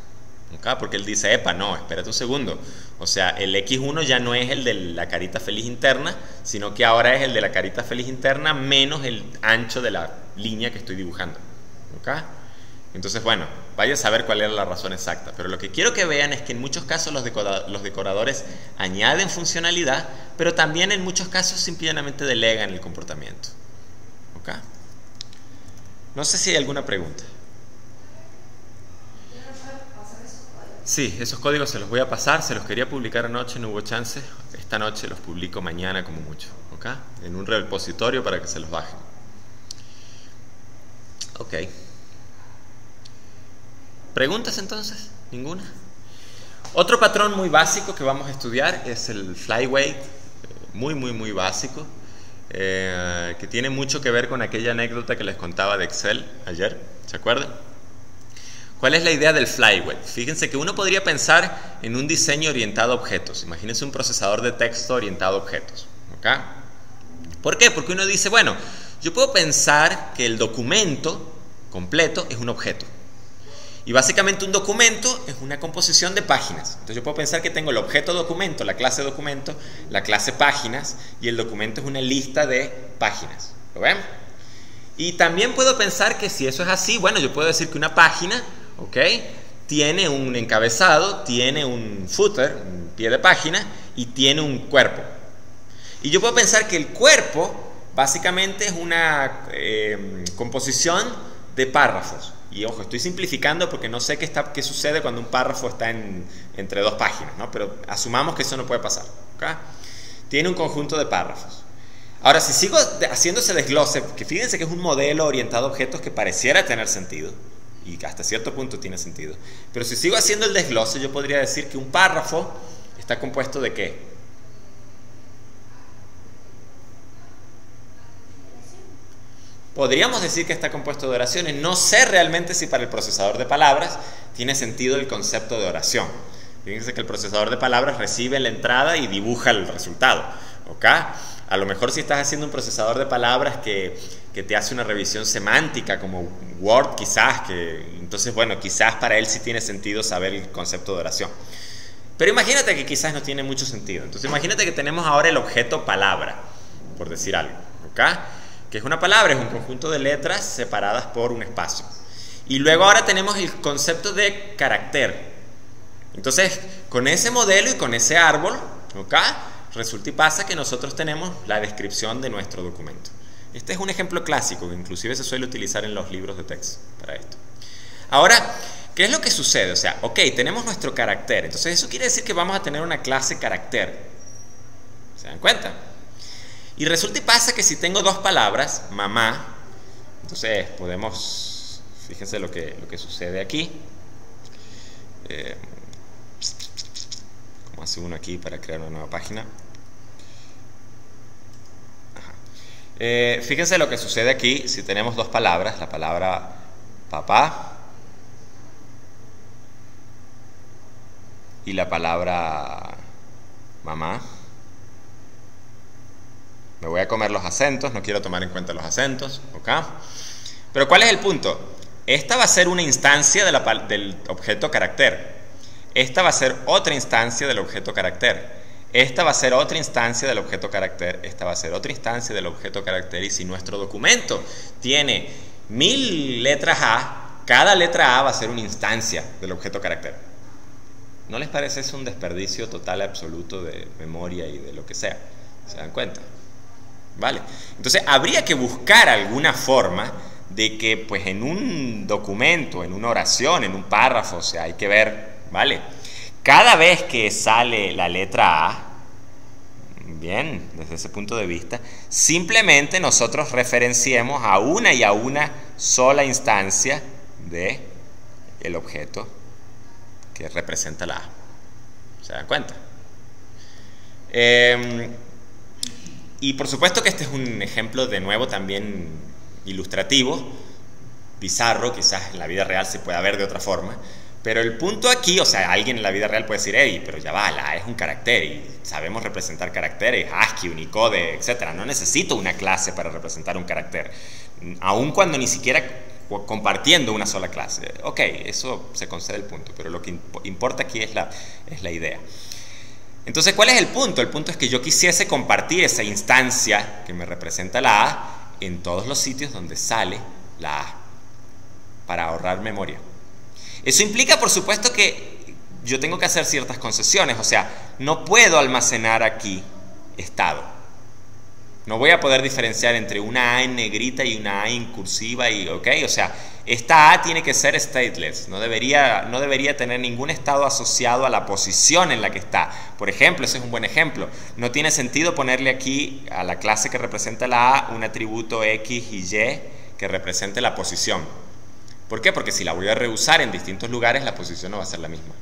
¿Ok? Porque él dice, epa, no, espérate un segundo. O sea, el X1 ya no es el de la carita feliz interna, sino que ahora es el de la carita feliz interna menos el ancho de la línea que estoy dibujando. ¿Ok? Entonces, bueno, vaya a saber cuál era la razón exacta. Pero lo que quiero que vean es que en muchos casos los decoradores añaden funcionalidad, pero también en muchos casos simplemente delegan el comportamiento. ¿Ok? No sé si hay alguna pregunta. Sí, esos códigos se los voy a pasar, se los quería publicar anoche, no hubo chance. Esta noche los publico mañana como mucho, ¿ok? En un repositorio para que se los bajen. Ok. ¿Preguntas entonces? ¿Ninguna? Otro patrón muy básico que vamos a estudiar es el flyweight, muy básico, que tiene mucho que ver con aquella anécdota que les contaba de Excel ayer, ¿se acuerdan? ¿Cuál es la idea del flyweight? Fíjense que uno podría pensar en un diseño orientado a objetos. Imagínense un procesador de texto orientado a objetos, ¿ok? ¿Por qué? Porque uno dice, bueno, yo puedo pensar que el documento completo es un objeto. Y básicamente un documento es una composición de páginas. Entonces yo puedo pensar que tengo el objeto documento, la clase documento, la clase páginas, y el documento es una lista de páginas. ¿Lo ven? Y también puedo pensar que si eso es así, bueno, yo puedo decir que una página, ¿ok?, tiene un encabezado, tiene un footer, un pie de página, y tiene un cuerpo. Y yo puedo pensar que el cuerpo básicamente es una composición de párrafos. Y ojo, estoy simplificando porque no sé qué sucede cuando un párrafo está entre dos páginas, ¿no? Pero asumamos que eso no puede pasar, ¿ok? Tiene un conjunto de párrafos. Ahora, si sigo haciendo ese desglose, que fíjense que es un modelo orientado a objetos que pareciera tener sentido, y que hasta cierto punto tiene sentido, pero si sigo haciendo el desglose, yo podría decir que un párrafo está compuesto ¿de qué? Podríamos decir que está compuesto de oraciones. No sé realmente si para el procesador de palabras tiene sentido el concepto de oración. Fíjense que el procesador de palabras recibe la entrada y dibuja el resultado, ¿ok? A lo mejor si estás haciendo un procesador de palabras que te hace una revisión semántica como Word quizás, entonces bueno, quizás para él sí tiene sentido saber el concepto de oración. Pero imagínate que quizás no tiene mucho sentido. Entonces imagínate que tenemos ahora el objeto palabra, por decir algo, ¿ok? Que es una palabra, es un conjunto de letras separadas por un espacio. Y luego ahora tenemos el concepto de carácter. Entonces, con ese modelo y con ese árbol, ¿ok? Resulta y pasa que nosotros tenemos la descripción de nuestro documento. Este es un ejemplo clásico que inclusive se suele utilizar en los libros de texto para esto. Ahora, ¿qué es lo que sucede? O sea, ok, tenemos nuestro carácter. Entonces eso quiere decir que vamos a tener una clase carácter. ¿Se dan cuenta? Y resulta y pasa que si tengo dos palabras, mamá, entonces podemos, fíjense lo que sucede aquí. ¿Cómo hace uno aquí para crear una nueva página? Fíjense lo que sucede aquí si tenemos dos palabras, la palabra papá y la palabra mamá. Me voy a comer los acentos, no quiero tomar en cuenta los acentos, ¿ok? Pero ¿cuál es el punto? Esta va a ser una instancia del objeto carácter. Esta va a ser otra instancia del objeto carácter. Esta va a ser otra instancia del objeto carácter. Esta va a ser otra instancia del objeto carácter. Y si nuestro documento tiene 1000 letras A, cada letra A va a ser una instancia del objeto carácter. ¿No les parece eso un desperdicio total absoluto de memoria y de lo que sea? ¿Se dan cuenta? ¿Vale? Entonces habría que buscar alguna forma de que pues en un documento, en una oración, en un párrafo, o sea, hay que ver, ¿vale? Cada vez que sale la letra A, bien, desde ese punto de vista, simplemente nosotros referenciemos a una y a una sola instancia de el objeto que representa la A. ¿Se dan cuenta? Y por supuesto que este es un ejemplo de nuevo también ilustrativo, bizarro, quizás en la vida real se pueda ver de otra forma, pero el punto aquí, o sea, alguien en la vida real puede decir, hey, pero ya va, la A es un carácter y sabemos representar caracteres, ASCII, Unicode, etc. No necesito una clase para representar un carácter, aun cuando ni siquiera compartiendo una sola clase. Ok, eso se concede el punto, pero lo que importa aquí es la idea. Entonces, ¿cuál es el punto? El punto es que yo quisiese compartir esa instancia que me representa la A en todos los sitios donde sale la A, para ahorrar memoria. Eso implica, por supuesto, que yo tengo que hacer ciertas concesiones, o sea, no puedo almacenar aquí estado. No voy a poder diferenciar entre una A en negrita y una A en cursiva, ¿ok? O sea, esta A tiene que ser stateless, no debería tener ningún estado asociado a la posición en la que está. Por ejemplo, ese es un buen ejemplo. No tiene sentido ponerle aquí a la clase que representa la A un atributo X y Y que represente la posición. ¿Por qué? Porque si la voy a reusar en distintos lugares, la posición no va a ser la misma.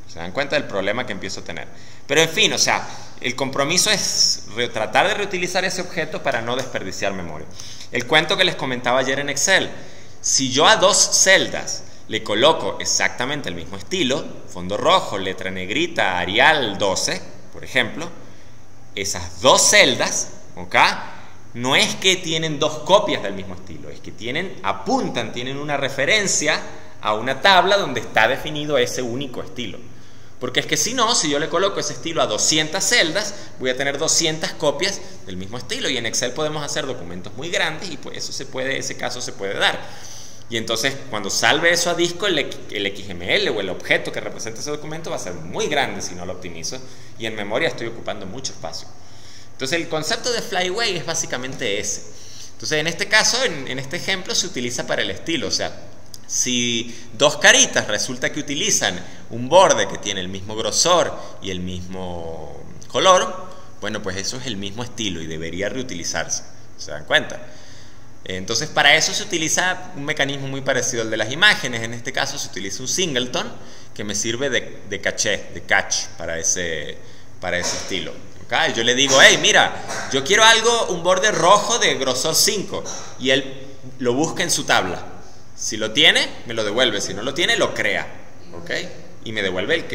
¿Se dan cuenta del problema que empiezo a tener? Pero en fin, o sea, el compromiso es tratar de reutilizar ese objeto para no desperdiciar memoria. El cuento que les comentaba ayer en Excel, si yo a dos celdas le coloco exactamente el mismo estilo, fondo rojo, letra negrita, Arial 12, por ejemplo, esas dos celdas, ¿ok?, no es que tienen dos copias del mismo estilo, es que tienen una referencia a una tabla donde está definido ese único estilo. Porque es que si no, si yo le coloco ese estilo a 200 celdas, voy a tener 200 copias del mismo estilo. Y en Excel podemos hacer documentos muy grandes y pues ese caso se puede dar. Y entonces cuando salve eso a disco, el XML o el objeto que representa ese documento va a ser muy grande si no lo optimizo. Y en memoria estoy ocupando mucho espacio. Entonces el concepto de flyway es básicamente ese. Entonces en este caso, en este ejemplo, se utiliza para el estilo. O sea, si dos caritas resulta que utilizan un borde que tiene el mismo grosor y el mismo color, bueno, pues eso es el mismo estilo y debería reutilizarse. ¿Se dan cuenta? Entonces para eso se utiliza un mecanismo muy parecido al de las imágenes. En este caso se utiliza un singleton que me sirve de catch para ese estilo. ¿Okay? Yo le digo, hey, mira, yo quiero un borde rojo de grosor 5 y él lo busca en su tabla. Si lo tiene, me lo devuelve. Si no lo tiene, lo crea. ¿Ok? Y me devuelve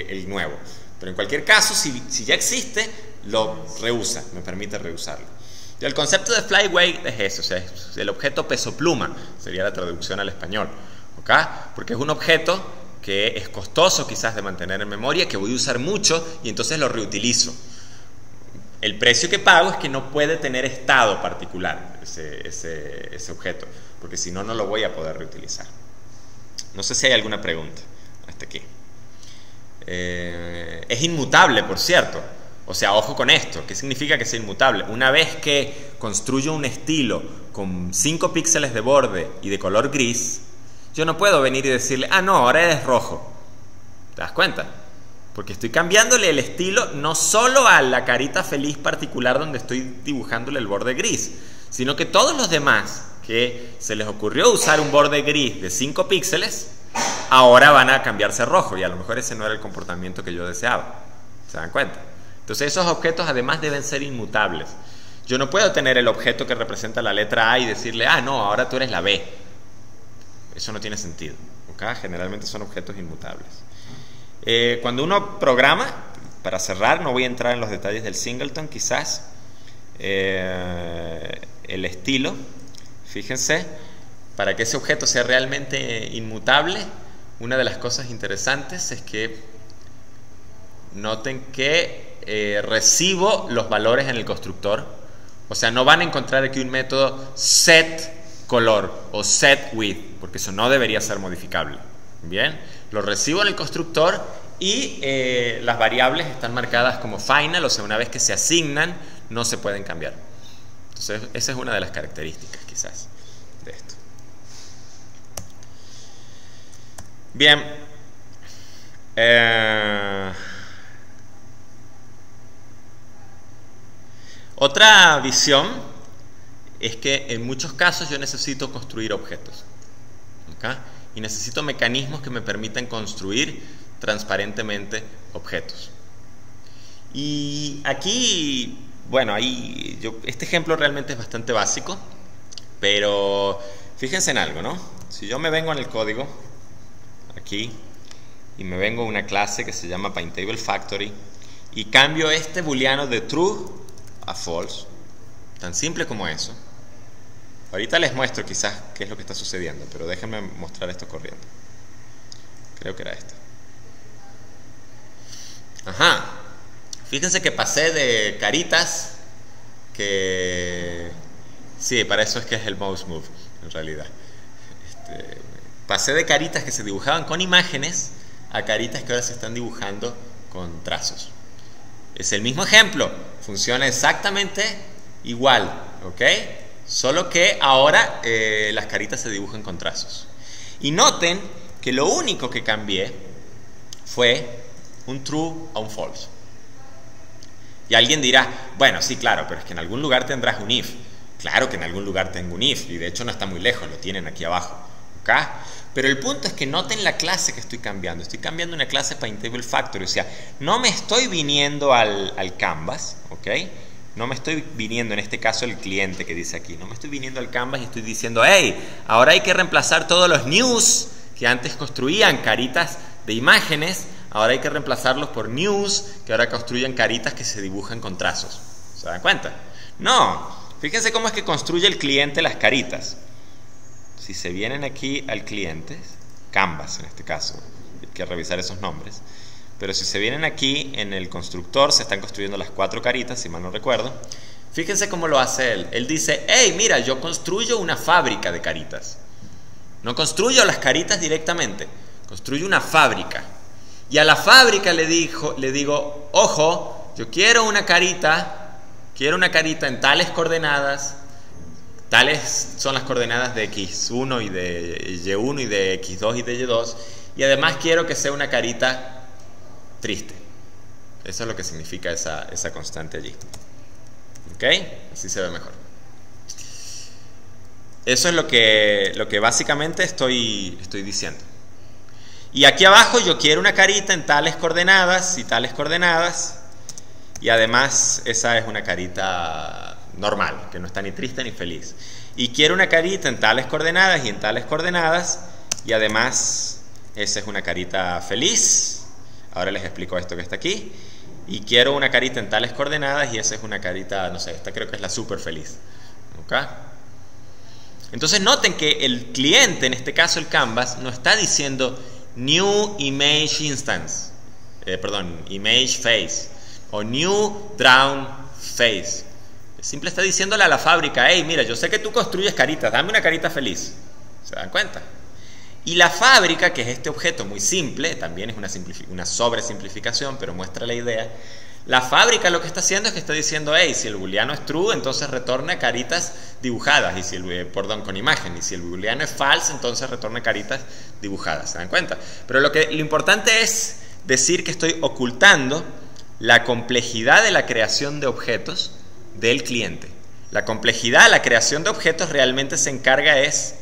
el nuevo. Pero en cualquier caso, si ya existe, lo reusa, me permite reusarlo. Y el concepto de flyweight es eso, o sea, es el objeto peso pluma, sería la traducción al español. ¿Ok? Porque es un objeto que es costoso quizás de mantener en memoria, que voy a usar mucho y entonces lo reutilizo. El precio que pago es que no puede tener estado particular ese objeto, porque si no, no lo voy a poder reutilizar. No sé si hay alguna pregunta hasta aquí. Es inmutable, por cierto. O sea, ojo con esto. ¿Qué significa que sea inmutable? Una vez que construyo un estilo con 5 píxeles de borde y de color gris, yo no puedo venir y decirle, ah, no, ahora es rojo. ¿Te das cuenta? Porque estoy cambiándole el estilo no solo a la carita feliz particular donde estoy dibujándole el borde gris, sino que todos los demás que se les ocurrió usar un borde gris de 5 píxeles, ahora van a cambiarse a rojo, y a lo mejor ese no era el comportamiento que yo deseaba. ¿Se dan cuenta? Entonces esos objetos además deben ser inmutables. Yo no puedo tener el objeto que representa la letra A y decirle, ah, no, ahora tú eres la B. Eso no tiene sentido. ¿Okay? Generalmente son objetos inmutables. Cuando uno programa, para cerrar, no voy a entrar en los detalles del singleton, quizás, el estilo, fíjense, para que ese objeto sea realmente inmutable, una de las cosas interesantes es que noten que recibo los valores en el constructor. O sea, no van a encontrar aquí un método setColor o setWidth, porque eso no debería ser modificable. Bien, lo recibo en el constructor y las variables están marcadas como final, o sea, una vez que se asignan, no se pueden cambiar. Entonces, esa es una de las características, quizás, de esto. Bien. Otra visión es que en muchos casos yo necesito construir objetos. ¿Okay? Y necesito mecanismos que me permitan construir transparentemente objetos. Y aquí, bueno, este ejemplo realmente es bastante básico, pero fíjense en algo, ¿no? Si yo me vengo en el código, aquí, y me vengo a una clase que se llama PaintTableFactory, y cambio este booleano de true a false, tan simple como eso. Ahorita les muestro quizás qué es lo que está sucediendo, pero déjenme mostrar esto corriendo. Creo que era esto. Ajá. Fíjense que pasé de caritas que... Sí, para eso es que es el mouse move, en realidad. Pasé de caritas que se dibujaban con imágenes a caritas que ahora se están dibujando con trazos. Es el mismo ejemplo, funciona exactamente igual, ¿ok? Solo que ahora las caritas se dibujan con trazos. Y noten que lo único que cambié fue un true a un false. Y alguien dirá, bueno, sí, claro, pero es que en algún lugar tendrás un if. Claro que en algún lugar tengo un if, y de hecho no está muy lejos, lo tienen aquí abajo, ¿ok? Pero el punto es que noten la clase que estoy cambiando. Estoy cambiando una clase PaintTableFactory, o sea, no me estoy viniendo al canvas, ¿ok? No me estoy viniendo, en este caso, el cliente que dice aquí. No me estoy viniendo al canvas y estoy diciendo, hey, ahora hay que reemplazar todos los news que antes construían caritas de imágenes. Ahora hay que reemplazarlos por news que ahora construyen caritas que se dibujan con trazos. ¿Se dan cuenta? No. Fíjense cómo es que construye el cliente las caritas. Si se vienen aquí al cliente, canvas en este caso, hay que revisar esos nombres. Pero si se vienen aquí en el constructor, se están construyendo las 4 caritas, si mal no recuerdo. Fíjense cómo lo hace él. Él dice, hey, mira, yo construyo una fábrica de caritas. No construyo las caritas directamente, construyo una fábrica. Y a la fábrica le digo, ojo, yo quiero una carita en tales coordenadas. Tales son las coordenadas de X1 y de Y1 y de X2 y de Y2. Y además quiero que sea una carita triste. Eso es lo que significa esa constante allí. ¿Ok? Así se ve mejor. Eso es lo que básicamente estoy diciendo. Y aquí abajo yo quiero una carita en tales coordenadas y tales coordenadas. Y además esa es una carita normal, que no está ni triste ni feliz. y quiero una carita en tales coordenadas y en tales coordenadas, y además esa es una carita feliz. Ahora les explico esto que está aquí. Y quiero una carita en tales coordenadas y esa es una carita, no sé, esta creo que es la súper feliz. ¿Ok? Entonces noten que el cliente, en este caso el Canvas, no está diciendo New Image Instance, Image Face o New Drawn Face. Simple está diciéndole a la fábrica, hey, mira, yo sé que tú construyes caritas, dame una carita feliz. ¿Se dan cuenta? Y la fábrica, que es este objeto muy simple, también es una sobresimplificación, pero muestra la idea. La fábrica lo que está haciendo es que está diciendo, hey, si el booleano es true, entonces retorna caritas dibujadas, y si con imagen, y si el booleano es false, entonces retorna caritas dibujadas. ¿Se dan cuenta? Pero lo importante es decir que estoy ocultando la complejidad de la creación de objetos del cliente. La complejidad de la creación de objetos realmente se encarga es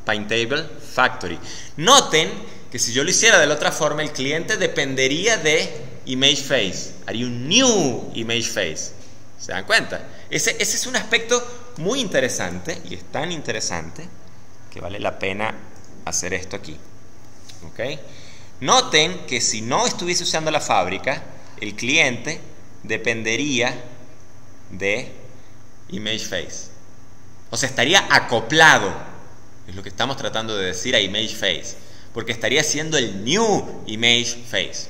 Paintable Factory. Noten que si yo lo hiciera de la otra forma, el cliente dependería de Image Face, haría un New Image Face. ¿Se dan cuenta? Ese es un aspecto muy interesante, y es tan interesante que vale la pena hacer esto aquí. ¿Ok? Noten que si no estuviese usando la fábrica, el cliente dependería de Image Face. O sea, estaría acoplado, es lo que estamos tratando de decir, a Image Face, porque estaría siendo el New Image Face.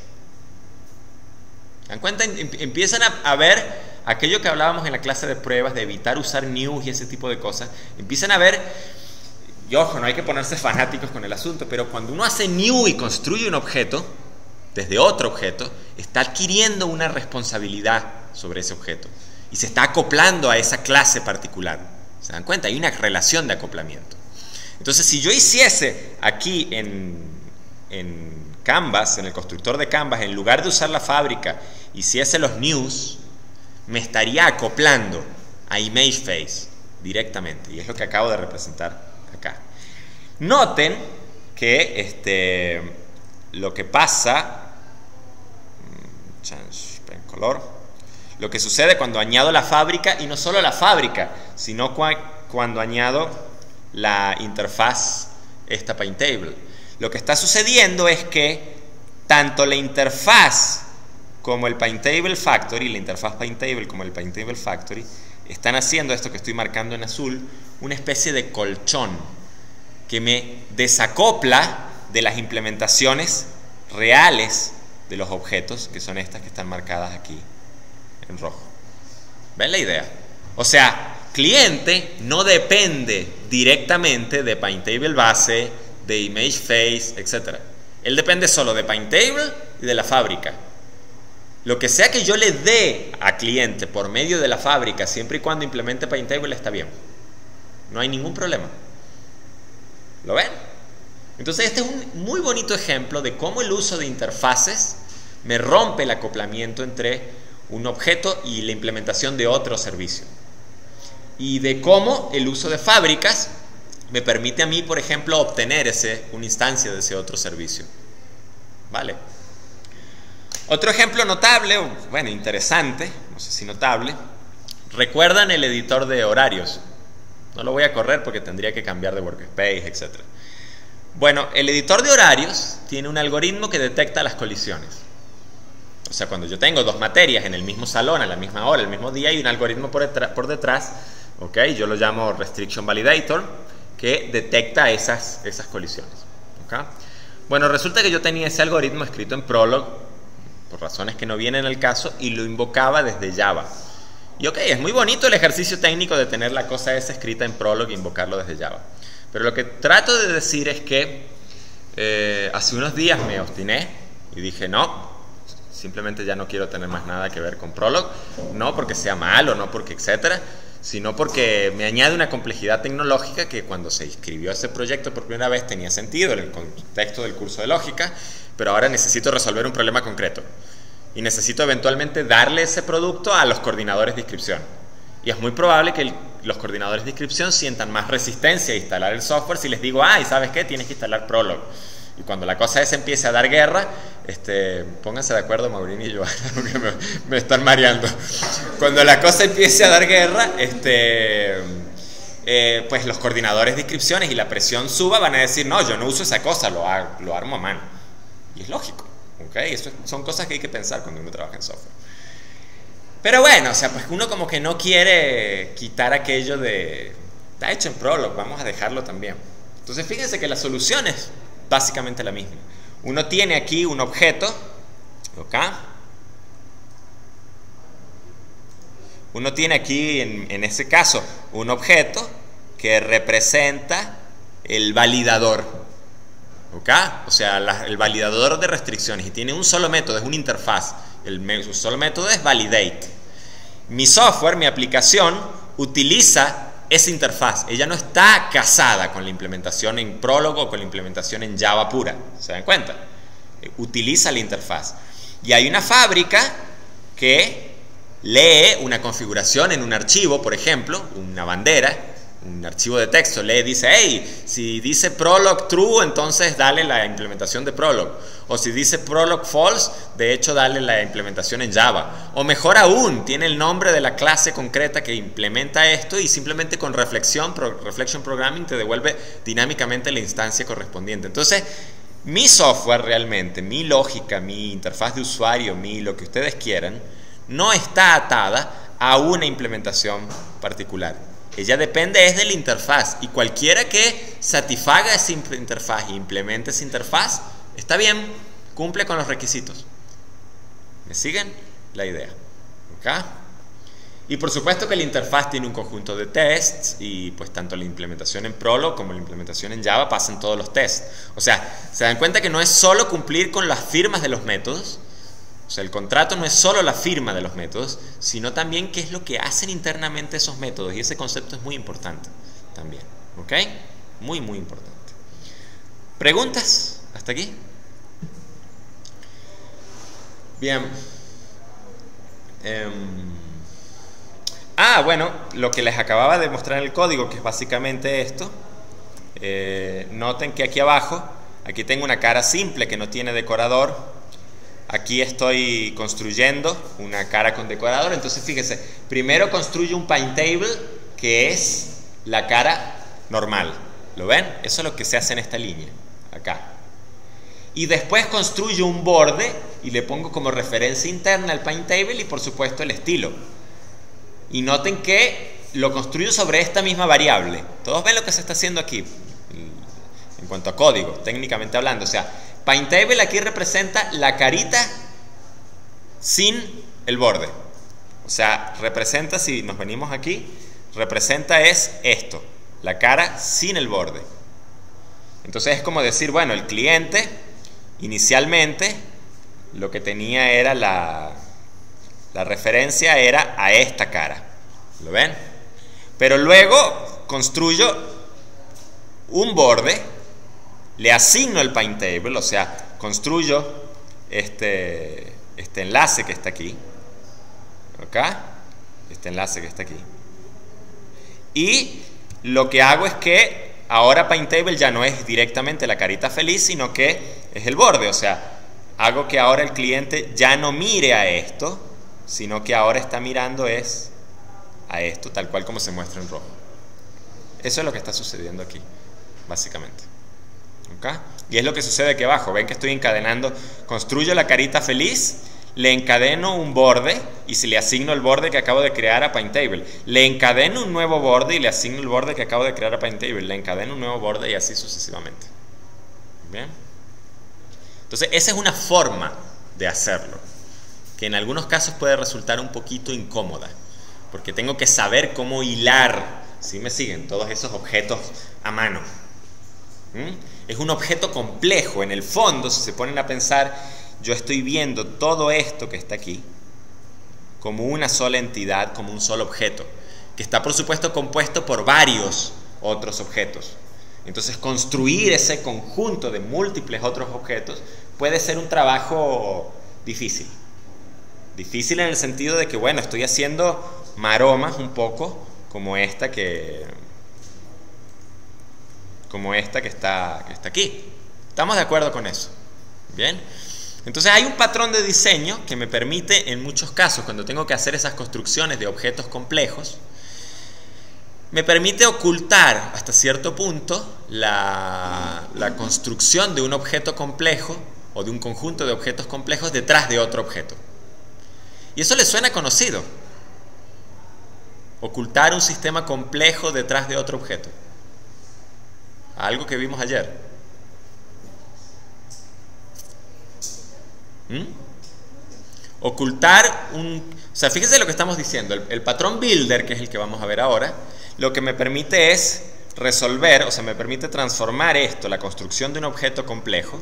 ¿Se dan cuenta? Empiezan a ver aquello que hablábamos en la clase de pruebas, de evitar usar news y ese tipo de cosas. Empiezan a ver, y ojo, no hay que ponerse fanáticos con el asunto, pero cuando uno hace new y construye un objeto desde otro objeto, está adquiriendo una responsabilidad sobre ese objeto y se está acoplando a esa clase particular. ¿Se dan cuenta? Hay una relación de acoplamiento. Entonces, si yo hiciese aquí en Canvas, en el constructor de Canvas, en lugar de usar la fábrica, hiciese los news, me estaría acoplando a Image Face directamente, y es lo que acabo de representar acá. Noten que lo que pasa, change color, lo que sucede cuando añado la fábrica, y no solo la fábrica, sino cuando añado la interfaz esta Paintable. Lo que está sucediendo es que tanto la interfaz como el Paintable Factory, la interfaz Paintable como el Paintable Factory, están haciendo esto que estoy marcando en azul, una especie de colchón que me desacopla de las implementaciones reales de los objetos, que son estas que están marcadas aquí en rojo. ¿Ven la idea? O sea, cliente no depende directamente de Paintable base, de Image Face, etc. Él depende solo de Paintable y de la fábrica. Lo que sea que yo le dé a cliente por medio de la fábrica, siempre y cuando implemente Paintable, está bien. No hay ningún problema. ¿Lo ven? Entonces este es un muy bonito ejemplo de cómo el uso de interfaces me rompe el acoplamiento entre un objeto y la implementación de otro servicio. Y de cómo el uso de fábricas me permite a mí, por ejemplo, obtener una instancia de ese otro servicio. ¿Vale? Otro ejemplo notable, bueno, interesante, no sé si notable. ¿Recuerdan el editor de horarios? No lo voy a correr porque tendría que cambiar de workspace, etc. Bueno, el editor de horarios tiene un algoritmo que detecta las colisiones. O sea, cuando yo tengo dos materias en el mismo salón, a la misma hora, el mismo día, hay un algoritmo por detrás, ¿ok? Yo lo llamo Restriction Validator, que detecta esas colisiones. ¿Ok? Bueno, resulta que yo tenía ese algoritmo escrito en Prolog, por razones que no vienen al caso, y lo invocaba desde Java. Y ok, es muy bonito el ejercicio técnico de tener la cosa esa escrita en Prolog e invocarlo desde Java. Pero lo que trato de decir es que hace unos días me obstiné y dije no, simplemente ya no quiero tener más nada que ver con Prolog, no porque sea malo, no porque etcétera, sino porque me añade una complejidad tecnológica que cuando se escribió ese proyecto por primera vez tenía sentido en el contexto del curso de lógica, pero ahora necesito resolver un problema concreto y necesito eventualmente darle ese producto a los coordinadores de inscripción. Y es muy probable que los coordinadores de inscripción sientan más resistencia a instalar el software si les digo, ¿y sabes qué? Tienes que instalar Prolog. Y cuando la cosa esa empiece a dar guerra, pónganse de acuerdo Maureen y yo, porque me están mareando. Cuando la cosa empiece a dar guerra, pues los coordinadores de inscripciones y la presión suba, van a decir, no, yo no uso esa cosa, lo armo a mano. Y es lógico, ¿ok? Eso son cosas que hay que pensar cuando uno trabaja en software. Pero bueno, o sea, pues uno como que no quiere quitar aquello de, está hecho en Prolog, vamos a dejarlo también. Entonces fíjense que la solución es básicamente la misma. Uno tiene aquí un objeto, ¿ok? Uno tiene aquí, en ese caso, un objeto que representa el validador, ¿ok? O sea, el validador de restricciones, y tiene un solo método, es una interfaz. El solo método es validate. Mi software, mi aplicación, utiliza esa interfaz. Ella no está casada con la implementación en Prolog o con la implementación en Java pura. ¿Se dan cuenta? Utiliza la interfaz. Y hay una fábrica que lee una configuración en un archivo, por ejemplo, una bandera, un archivo de texto, dice, hey, si dice Prolog true, entonces dale la implementación de Prolog. O si dice Prolog false, de hecho dale la implementación en Java. O mejor aún, tiene el nombre de la clase concreta que implementa esto y simplemente con reflection programming te devuelve dinámicamente la instancia correspondiente. Entonces, mi software realmente, mi lógica, mi interfaz de usuario, lo que ustedes quieran, no está atada a una implementación particular. Ella depende es de la interfaz, y cualquiera que satisfaga esa interfaz e implemente esa interfaz, está bien, cumple con los requisitos. ¿Me siguen la idea? ¿Ok? Y por supuesto que la interfaz tiene un conjunto de tests, y pues tanto la implementación en Prolog como la implementación en Java pasan todos los tests. O sea, se dan cuenta que no es solo cumplir con las firmas de los métodos. O sea, el contrato no es solo la firma de los métodos, sino también qué es lo que hacen internamente esos métodos. Y ese concepto es muy importante también. ¿Ok? Muy, muy importante. ¿Preguntas? ¿Hasta aquí? Bien. Bueno, lo que les acababa de mostrar en el código, que es básicamente esto. Noten que aquí abajo, aquí tengo una cara simple que no tiene decorador. Aquí estoy construyendo una cara con decorador. Entonces fíjense, primero construyo un paint table que es la cara normal. ¿Lo ven? Eso es lo que se hace en esta línea, acá. Y después construyo un borde y le pongo como referencia interna el paint table y por supuesto el estilo. Y noten que lo construyo sobre esta misma variable. Todos ven lo que se está haciendo aquí en cuanto a código, técnicamente hablando. O sea, paint table aquí representa la carita sin el borde. O sea, representa, si nos venimos aquí, representa es esto, la cara sin el borde. Entonces es como decir, bueno, el cliente inicialmente lo que tenía era la referencia era a esta cara. ¿Lo ven? Pero luego construyo un borde, le asigno el paint table, o sea, construyo este enlace que está aquí, ¿ok? Este enlace que está aquí. Y lo que hago es que ahora paint table ya no es directamente la carita feliz, sino que es el borde, o sea, hago que ahora el cliente ya no mire a esto, sino que ahora está mirando es a esto, tal cual como se muestra en rojo. Eso es lo que está sucediendo aquí, básicamente. ¿Okay? Y es lo que sucede aquí abajo. Ven que estoy encadenando, construyo la carita feliz, le encadeno un borde y si le asigno el borde que acabo de crear a paint table, le encadeno un nuevo borde y le asigno el borde que acabo de crear a paint table, le encadeno un nuevo borde y así sucesivamente. ¿Bien? Entonces esa es una forma de hacerlo, que en algunos casos puede resultar un poquito incómoda, porque tengo que saber cómo hilar, ¿sí me siguen? Todos esos objetos a mano. Es un objeto complejo. En el fondo, si se ponen a pensar, yo estoy viendo todo esto que está aquí como una sola entidad, como un solo objeto, que está por supuesto compuesto por varios otros objetos. Entonces construir ese conjunto de múltiples otros objetos puede ser un trabajo difícil. Difícil en el sentido de que, bueno, estoy haciendo maromas un poco como esta que está aquí. ¿Estamos de acuerdo con eso? ¿Bien? Entonces hay un patrón de diseño que me permite, en muchos casos, cuando tengo que hacer esas construcciones de objetos complejos, me permite ocultar hasta cierto punto la construcción de un objeto complejo o de un conjunto de objetos complejos detrás de otro objeto. Y eso le suena conocido. Ocultar un sistema complejo detrás de otro objeto. Algo que vimos ayer. Ocultar un... O sea, fíjense lo que estamos diciendo. El patrón builder, que es el que vamos a ver ahora, lo que me permite es resolver, o sea, me permite transformar esto, la construcción de un objeto complejo,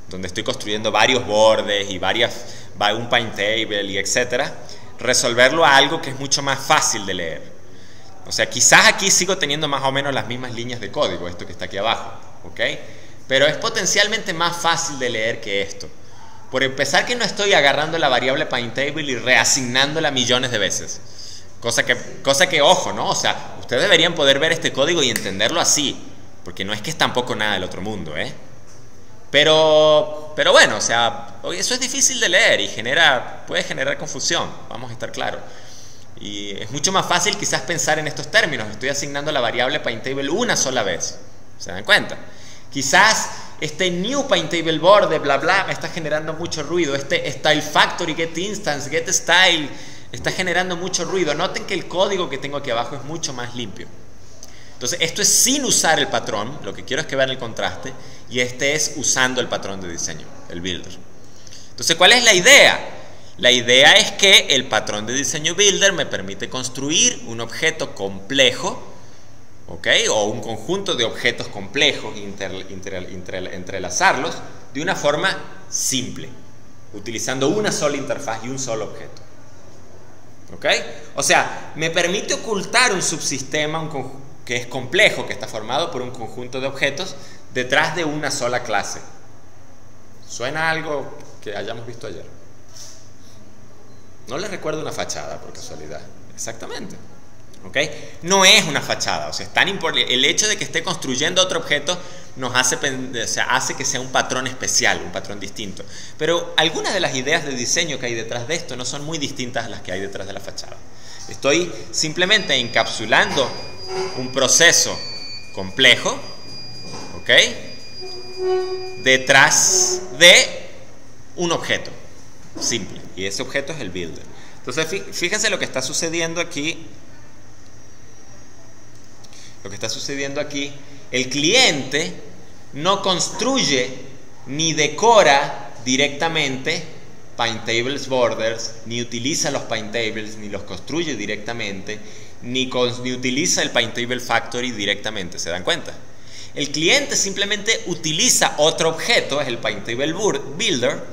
donde estoy construyendo varios bordes y un paint table y etcétera, resolverlo a algo que es mucho más fácil de leer. O sea, quizás aquí sigo teniendo más o menos las mismas líneas de código, esto que está aquí abajo, ¿ok? Pero es potencialmente más fácil de leer que esto. Por empezar, que no estoy agarrando la variable paint table y reasignándola millones de veces. Cosa que, ojo, ¿no? O sea, ustedes deberían poder ver este código y entenderlo así, porque no es que es tampoco nada del otro mundo, ¿eh? Pero bueno, o sea, eso es difícil de leer y puede generar confusión, vamos a estar claros. Y es mucho más fácil quizás pensar en estos términos. Estoy asignando la variable paint table una sola vez, ¿se dan cuenta? Quizás este new paint table border, bla bla, me está generando mucho ruido. Este style factory, get instance, get style, está generando mucho ruido. Noten que el código que tengo aquí abajo es mucho más limpio. Entonces, esto es sin usar el patrón, lo que quiero es que vean el contraste, y este es usando el patrón de diseño, el builder. Entonces, ¿cuál es la idea? La idea es que el patrón de diseño builder me permite construir un objeto complejo, ¿ok? O un conjunto de objetos complejos, entrelazarlos de una forma simple, utilizando una sola interfaz y un solo objeto. ¿Ok? O sea, me permite ocultar un subsistema que es complejo, que está formado por un conjunto de objetos detrás de una sola clase. ¿Suena a algo que hayamos visto ayer? No les recuerdo una fachada, por casualidad. Exactamente. ¿Ok? No es una fachada. O sea, es tan importante. El hecho de que esté construyendo otro objeto nos hace que sea un patrón especial, un patrón distinto. Pero algunas de las ideas de diseño que hay detrás de esto no son muy distintas a las que hay detrás de la fachada. Estoy simplemente encapsulando un proceso complejo, ¿ok?, detrás de un objeto simple, y ese objeto es el builder. Entonces, fíjense lo que está sucediendo aquí. El cliente no construye ni decora directamente paint tables borders, ni utiliza los paint tables, ni los construye directamente, ni utiliza el paint table factory directamente. ¿Se dan cuenta? El cliente simplemente utiliza otro objeto, es el paint table builder,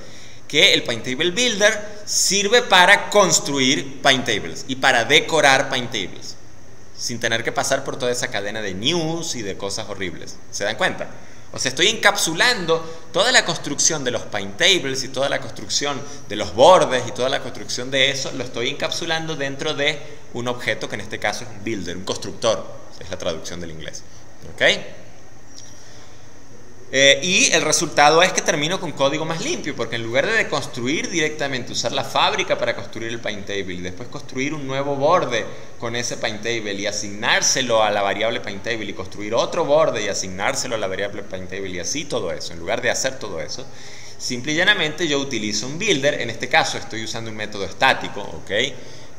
que el paint table builder sirve para construir paint tables y para decorar paint tables, sin tener que pasar por toda esa cadena de news y de cosas horribles. ¿Se dan cuenta? O sea, estoy encapsulando toda la construcción de los paint tables y toda la construcción de los bordes y toda la construcción de eso, lo estoy encapsulando dentro de un objeto que en este caso es un builder, un constructor, es la traducción del inglés. ¿Ok? Y el resultado es que termino con código más limpio, porque en lugar de construir directamente, usar la fábrica para construir el paint table y después construir un nuevo borde con ese paint table y asignárselo a la variable paint table y construir otro borde y asignárselo a la variable paint table y así todo eso, en lugar de hacer todo eso, simple y llanamente yo utilizo un builder. En este caso estoy usando un método estático, ¿ok?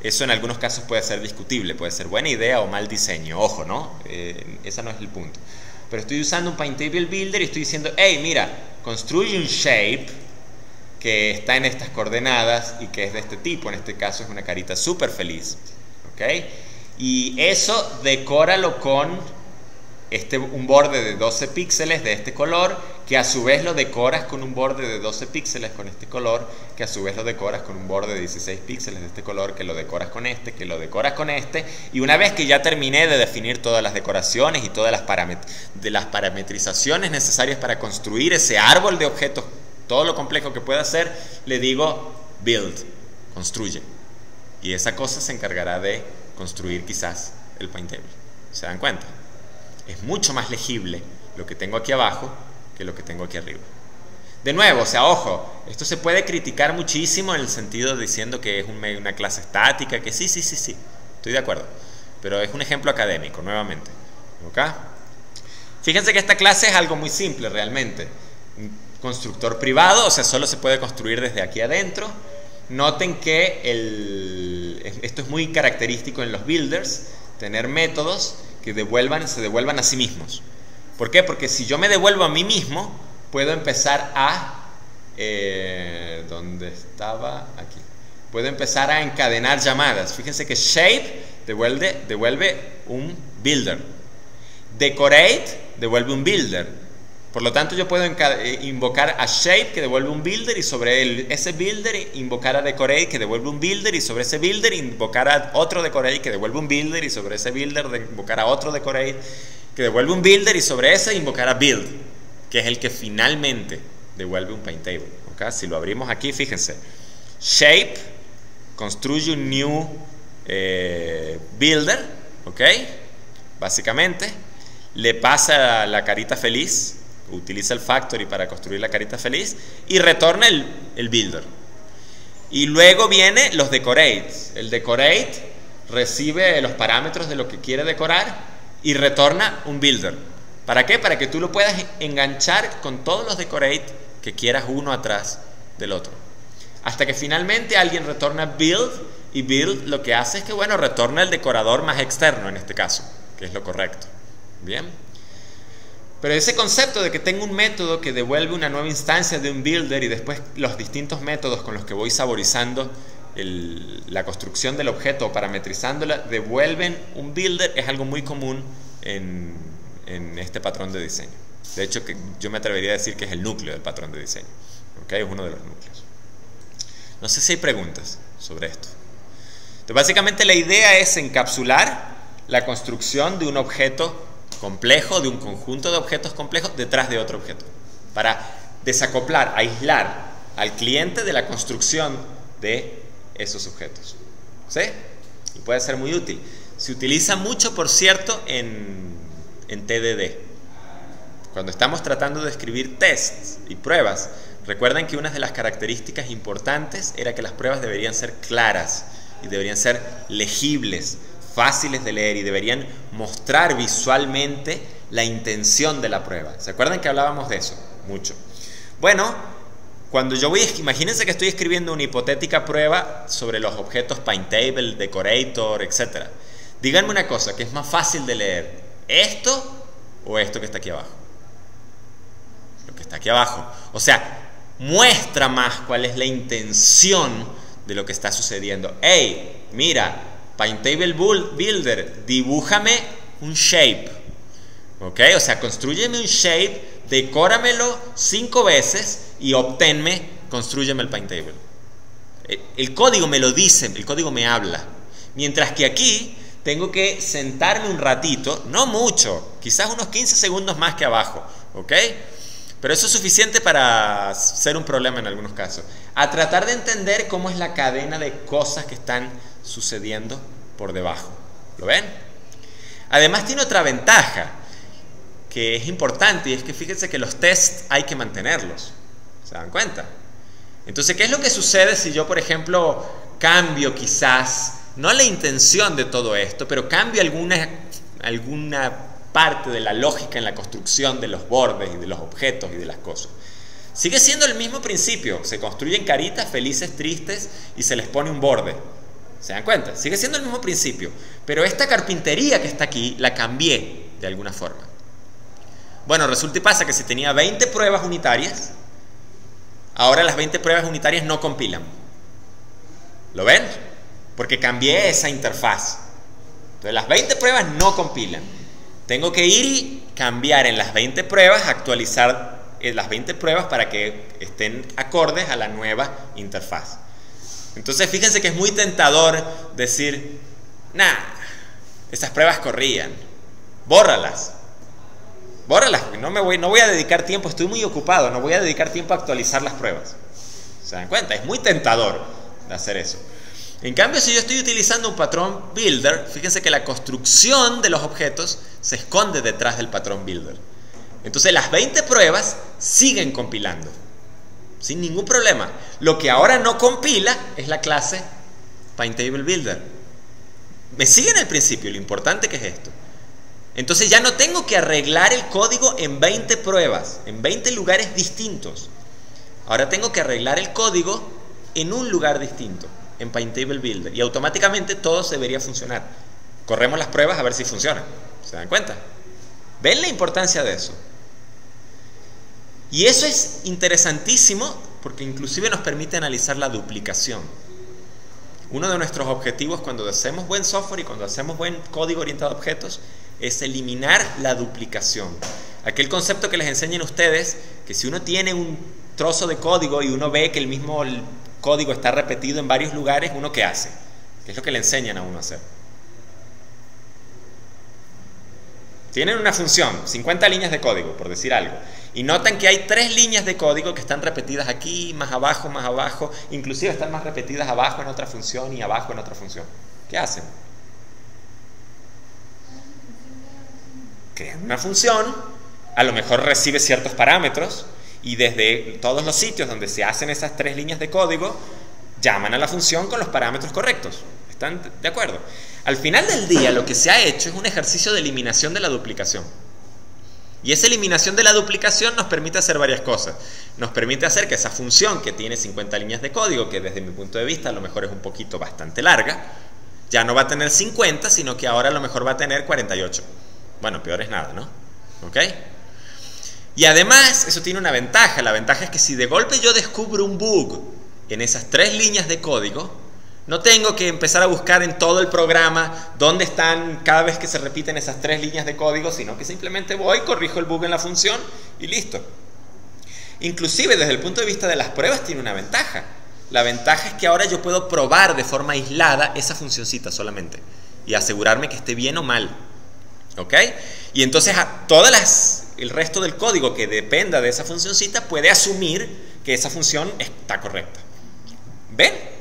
Eso en algunos casos puede ser discutible, puede ser buena idea o mal diseño, ojo, ¿no? Ese no es el punto. Pero estoy usando un paint table builder y estoy diciendo, hey, mira, construye un shape que está en estas coordenadas y que es de este tipo. En este caso es una carita súper feliz, ¿ok? Y eso decóralo con un borde de 12 píxeles de este color, que a su vez lo decoras con un borde de 12 píxeles con este color, que a su vez lo decoras con un borde de 16 píxeles de este color, que lo decoras con este, que lo decoras con este. Y una vez que ya terminé de definir todas las decoraciones y todas las parametrizaciones necesarias para construir ese árbol de objetos, todo lo complejo que pueda ser, le digo build, construye. Y esa cosa se encargará de construir quizás el paint table. ¿Se dan cuenta? Es mucho más legible lo que tengo aquí abajo que lo que tengo aquí arriba. De nuevo, o sea, ojo, esto se puede criticar muchísimo en el sentido de diciendo que es una clase estática, que sí, estoy de acuerdo. pero es un ejemplo académico, nuevamente. ¿Ok? Fíjense que esta clase es algo muy simple realmente. Un constructor privado, o sea, solo se puede construir desde aquí adentro. Noten que esto es muy característico en los builders, tener métodos que se devuelvan a sí mismos. ¿Por qué? Porque si yo me devuelvo a mí mismo, puedo empezar a... ¿dónde estaba? Aquí. Puedo empezar a encadenar llamadas. Fíjense que shape devuelve un builder. Decorate devuelve un builder. Por lo tanto, yo puedo invocar a shape, que devuelve un builder, y sobre ese builder invocar a decorate, que devuelve un builder, y sobre ese builder invocar a otro decorate, que devuelve un builder, y sobre ese builder invocar a otro decorate, que devuelve un builder, y sobre ese invocar a build, que es el que finalmente devuelve un paint table. ¿Okay? Si lo abrimos aquí, fíjense, shape construye un new builder, ¿ok? Básicamente le pasa la carita feliz, utiliza el factory para construir la carita feliz y retorna el builder. Y luego viene los decorates. El decorate recibe los parámetros de lo que quiere decorar y retorna un builder. ¿Para qué? Para que tú lo puedas enganchar con todos los decorates que quieras uno atrás del otro. Hasta que finalmente alguien retorna build, y build lo que hace es que, bueno, retorna el decorador más externo en este caso, que es lo correcto. Bien. Pero ese concepto de que tengo un método que devuelve una nueva instancia de un builder y después los distintos métodos con los que voy saborizando la construcción del objeto o parametrizándola devuelven un builder es algo muy común en este patrón de diseño. De hecho, que yo me atrevería a decir que es el núcleo del patrón de diseño. ¿Okay? Es uno de los núcleos. No sé si hay preguntas sobre esto. Entonces, básicamente la idea es encapsular la construcción de un objeto complejo, de un conjunto de objetos complejos detrás de otro objeto, para desacoplar, aislar al cliente de la construcción de esos objetos. ¿Sí? Y puede ser muy útil. Se utiliza mucho, por cierto, en TDD. Cuando estamos tratando de escribir tests y pruebas, recuerden que una de las características importantes era que las pruebas deberían ser claras y deberían ser legibles, fáciles de leer, y deberían mostrar visualmente la intención de la prueba. ¿Se acuerdan que hablábamos de eso? Mucho. Bueno, cuando yo imagínense que estoy escribiendo una hipotética prueba sobre los objetos paintable, decorator, etc. Díganme una cosa, que es más fácil de leer, ¿esto o esto que está aquí abajo? Lo que está aquí abajo. O sea, muestra más cuál es la intención de lo que está sucediendo. Hey, mira, Paintable Builder, dibújame un shape. ¿Ok? O sea, construyeme un shape, decóramelo 5 veces y construyeme el Paintable. El código me lo dice, el código me habla. Mientras que aquí tengo que sentarme un ratito, no mucho, quizás unos 15 segundos más que abajo. ¿Ok? Pero eso es suficiente para ser un problema en algunos casos. A tratar de entender cómo es la cadena de cosas que están sucediendo por debajo. ¿Lo ven? Además tiene otra ventaja que es importante, y es que fíjense que los tests hay que mantenerlos. ¿Se dan cuenta? Entonces, ¿qué es lo que sucede si yo, por ejemplo, cambio quizás, no la intención de todo esto, pero cambio alguna parte de la lógica en la construcción de los bordes y de los objetos y de las cosas? Sigue siendo el mismo principio. Se construyen caritas felices, tristes, y se les pone un borde. ¿Se dan cuenta? Sigue siendo el mismo principio. Pero esta carpintería que está aquí, la cambié de alguna forma. Bueno, resulta y pasa que si tenía 20 pruebas unitarias, ahora las 20 pruebas unitarias no compilan. ¿Lo ven? Porque cambié esa interfaz. Entonces las 20 pruebas no compilan. Tengo que ir y cambiar en las 20 pruebas, actualizar las 20 pruebas para que estén acordes a la nueva interfaz. Entonces fíjense que es muy tentador decir, nah, esas pruebas corrían, bórralas, porque no voy a dedicar tiempo, estoy muy ocupado, no voy a dedicar tiempo a actualizar las pruebas. ¿Se dan cuenta? Es muy tentador de hacer eso. En cambio, si yo estoy utilizando un patrón builder, fíjense que la construcción de los objetos se esconde detrás del patrón builder. Entonces las 20 pruebas siguen compilando sin ningún problema. Lo que ahora no compila es la clase Paintable Builder. ¿Me siguen el principio? Lo importante que es esto. Entonces ya no tengo que arreglar el código en 20 pruebas, en 20 lugares distintos. Ahora tengo que arreglar el código en un lugar distinto, en Paintable Builder. Y automáticamente todo debería funcionar. Corremos las pruebas a ver si funcionan. ¿Se dan cuenta? ¿Ven la importancia de eso? Y eso es interesantísimo porque inclusive nos permite analizar la duplicación. Uno de nuestros objetivos cuando hacemos buen software y cuando hacemos buen código orientado a objetos es eliminar la duplicación. Aquel concepto que les enseñan ustedes, que si uno tiene un trozo de código y uno ve que el mismo código está repetido en varios lugares, ¿uno qué hace? ¿Qué es lo que le enseñan a uno a hacer? Tienen una función, 50 líneas de código, por decir algo, y notan que hay 3 líneas de código que están repetidas aquí, más abajo, inclusive están más repetidas abajo en otra función y abajo en otra función. ¿Qué hacen? Crean una función, a lo mejor recibe ciertos parámetros, y desde todos los sitios donde se hacen esas 3 líneas de código, llaman a la función con los parámetros correctos. ¿Están de acuerdo? Al final del día lo que se ha hecho es un ejercicio de eliminación de la duplicación. Y esa eliminación de la duplicación nos permite hacer varias cosas. Nos permite hacer que esa función que tiene 50 líneas de código, que desde mi punto de vista a lo mejor es un poquito bastante larga, ya no va a tener 50, sino que ahora a lo mejor va a tener 48. Bueno, peor es nada, ¿no? ¿Ok? Y además, eso tiene una ventaja. La ventaja es que si de golpe yo descubro un bug en esas 3 líneas de código, no tengo que empezar a buscar en todo el programa dónde están cada vez que se repiten esas 3 líneas de código, sino que simplemente voy, corrijo el bug en la función y listo. Inclusive desde el punto de vista de las pruebas tiene una ventaja. La ventaja es que ahora yo puedo probar de forma aislada esa funcioncita solamente y asegurarme que esté bien o mal. ¿Ok? Y entonces el resto del código que dependa de esa funcioncita puede asumir que esa función está correcta. ¿Ven?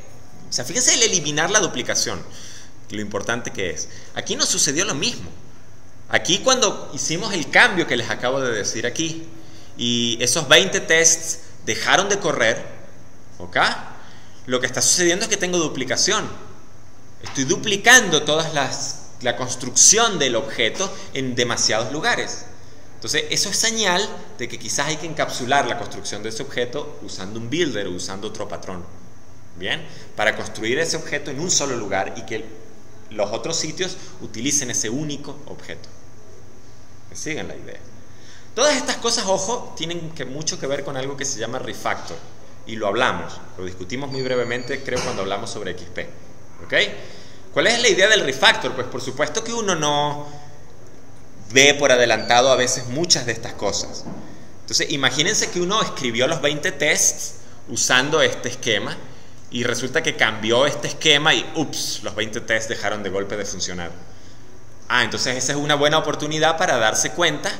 O sea, fíjense el eliminar la duplicación, lo importante que es. Aquí nos sucedió lo mismo. Aquí cuando hicimos el cambio que les acabo de decir aquí, y esos 20 tests dejaron de correr, ¿ok? Lo que está sucediendo es que tengo duplicación. Estoy duplicando la construcción del objeto en demasiados lugares. Entonces, eso es señal de que quizás hay que encapsular la construcción de ese objeto usando un builder o usando otro patrón. Bien, para construir ese objeto en un solo lugar y que los otros sitios utilicen ese único objeto. ¿Me siguen la idea? Todas estas cosas, ojo, tienen mucho que ver con algo que se llama refactor. Y lo discutimos muy brevemente, creo, cuando hablamos sobre XP. ¿Ok? ¿Cuál es la idea del refactor? Pues por supuesto que uno no ve por adelantado a veces muchas de estas cosas. Entonces, imagínense que uno escribió los 20 tests usando este esquema y resulta que cambió este esquema y ups, los 20 tests dejaron de golpe de funcionar. Entonces esa es una buena oportunidad para darse cuenta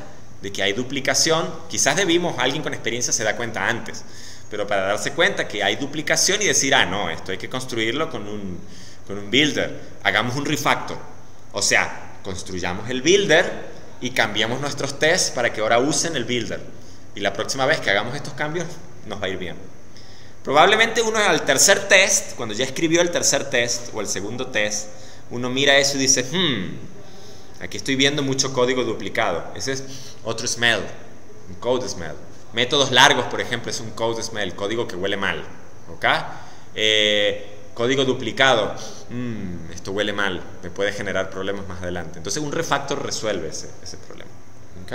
de que hay duplicación. Quizás alguien con experiencia se da cuenta antes, pero para darse cuenta que hay duplicación y decir, no, esto hay que construirlo con un builder, hagamos un refactor. O sea, construyamos el builder y cambiamos nuestros tests para que ahora usen el builder. Y la próxima vez que hagamos estos cambios nos va a ir bien. Probablemente uno al tercer test, cuando ya escribió el tercer test o el segundo test, uno mira eso y dice, aquí estoy viendo mucho código duplicado. Ese es otro smell, un code smell. Métodos largos, por ejemplo, es un code smell, código que huele mal. ¿Ok? Código duplicado, esto huele mal, me puede generar problemas más adelante. Entonces un refactor resuelve ese problema. ¿Ok?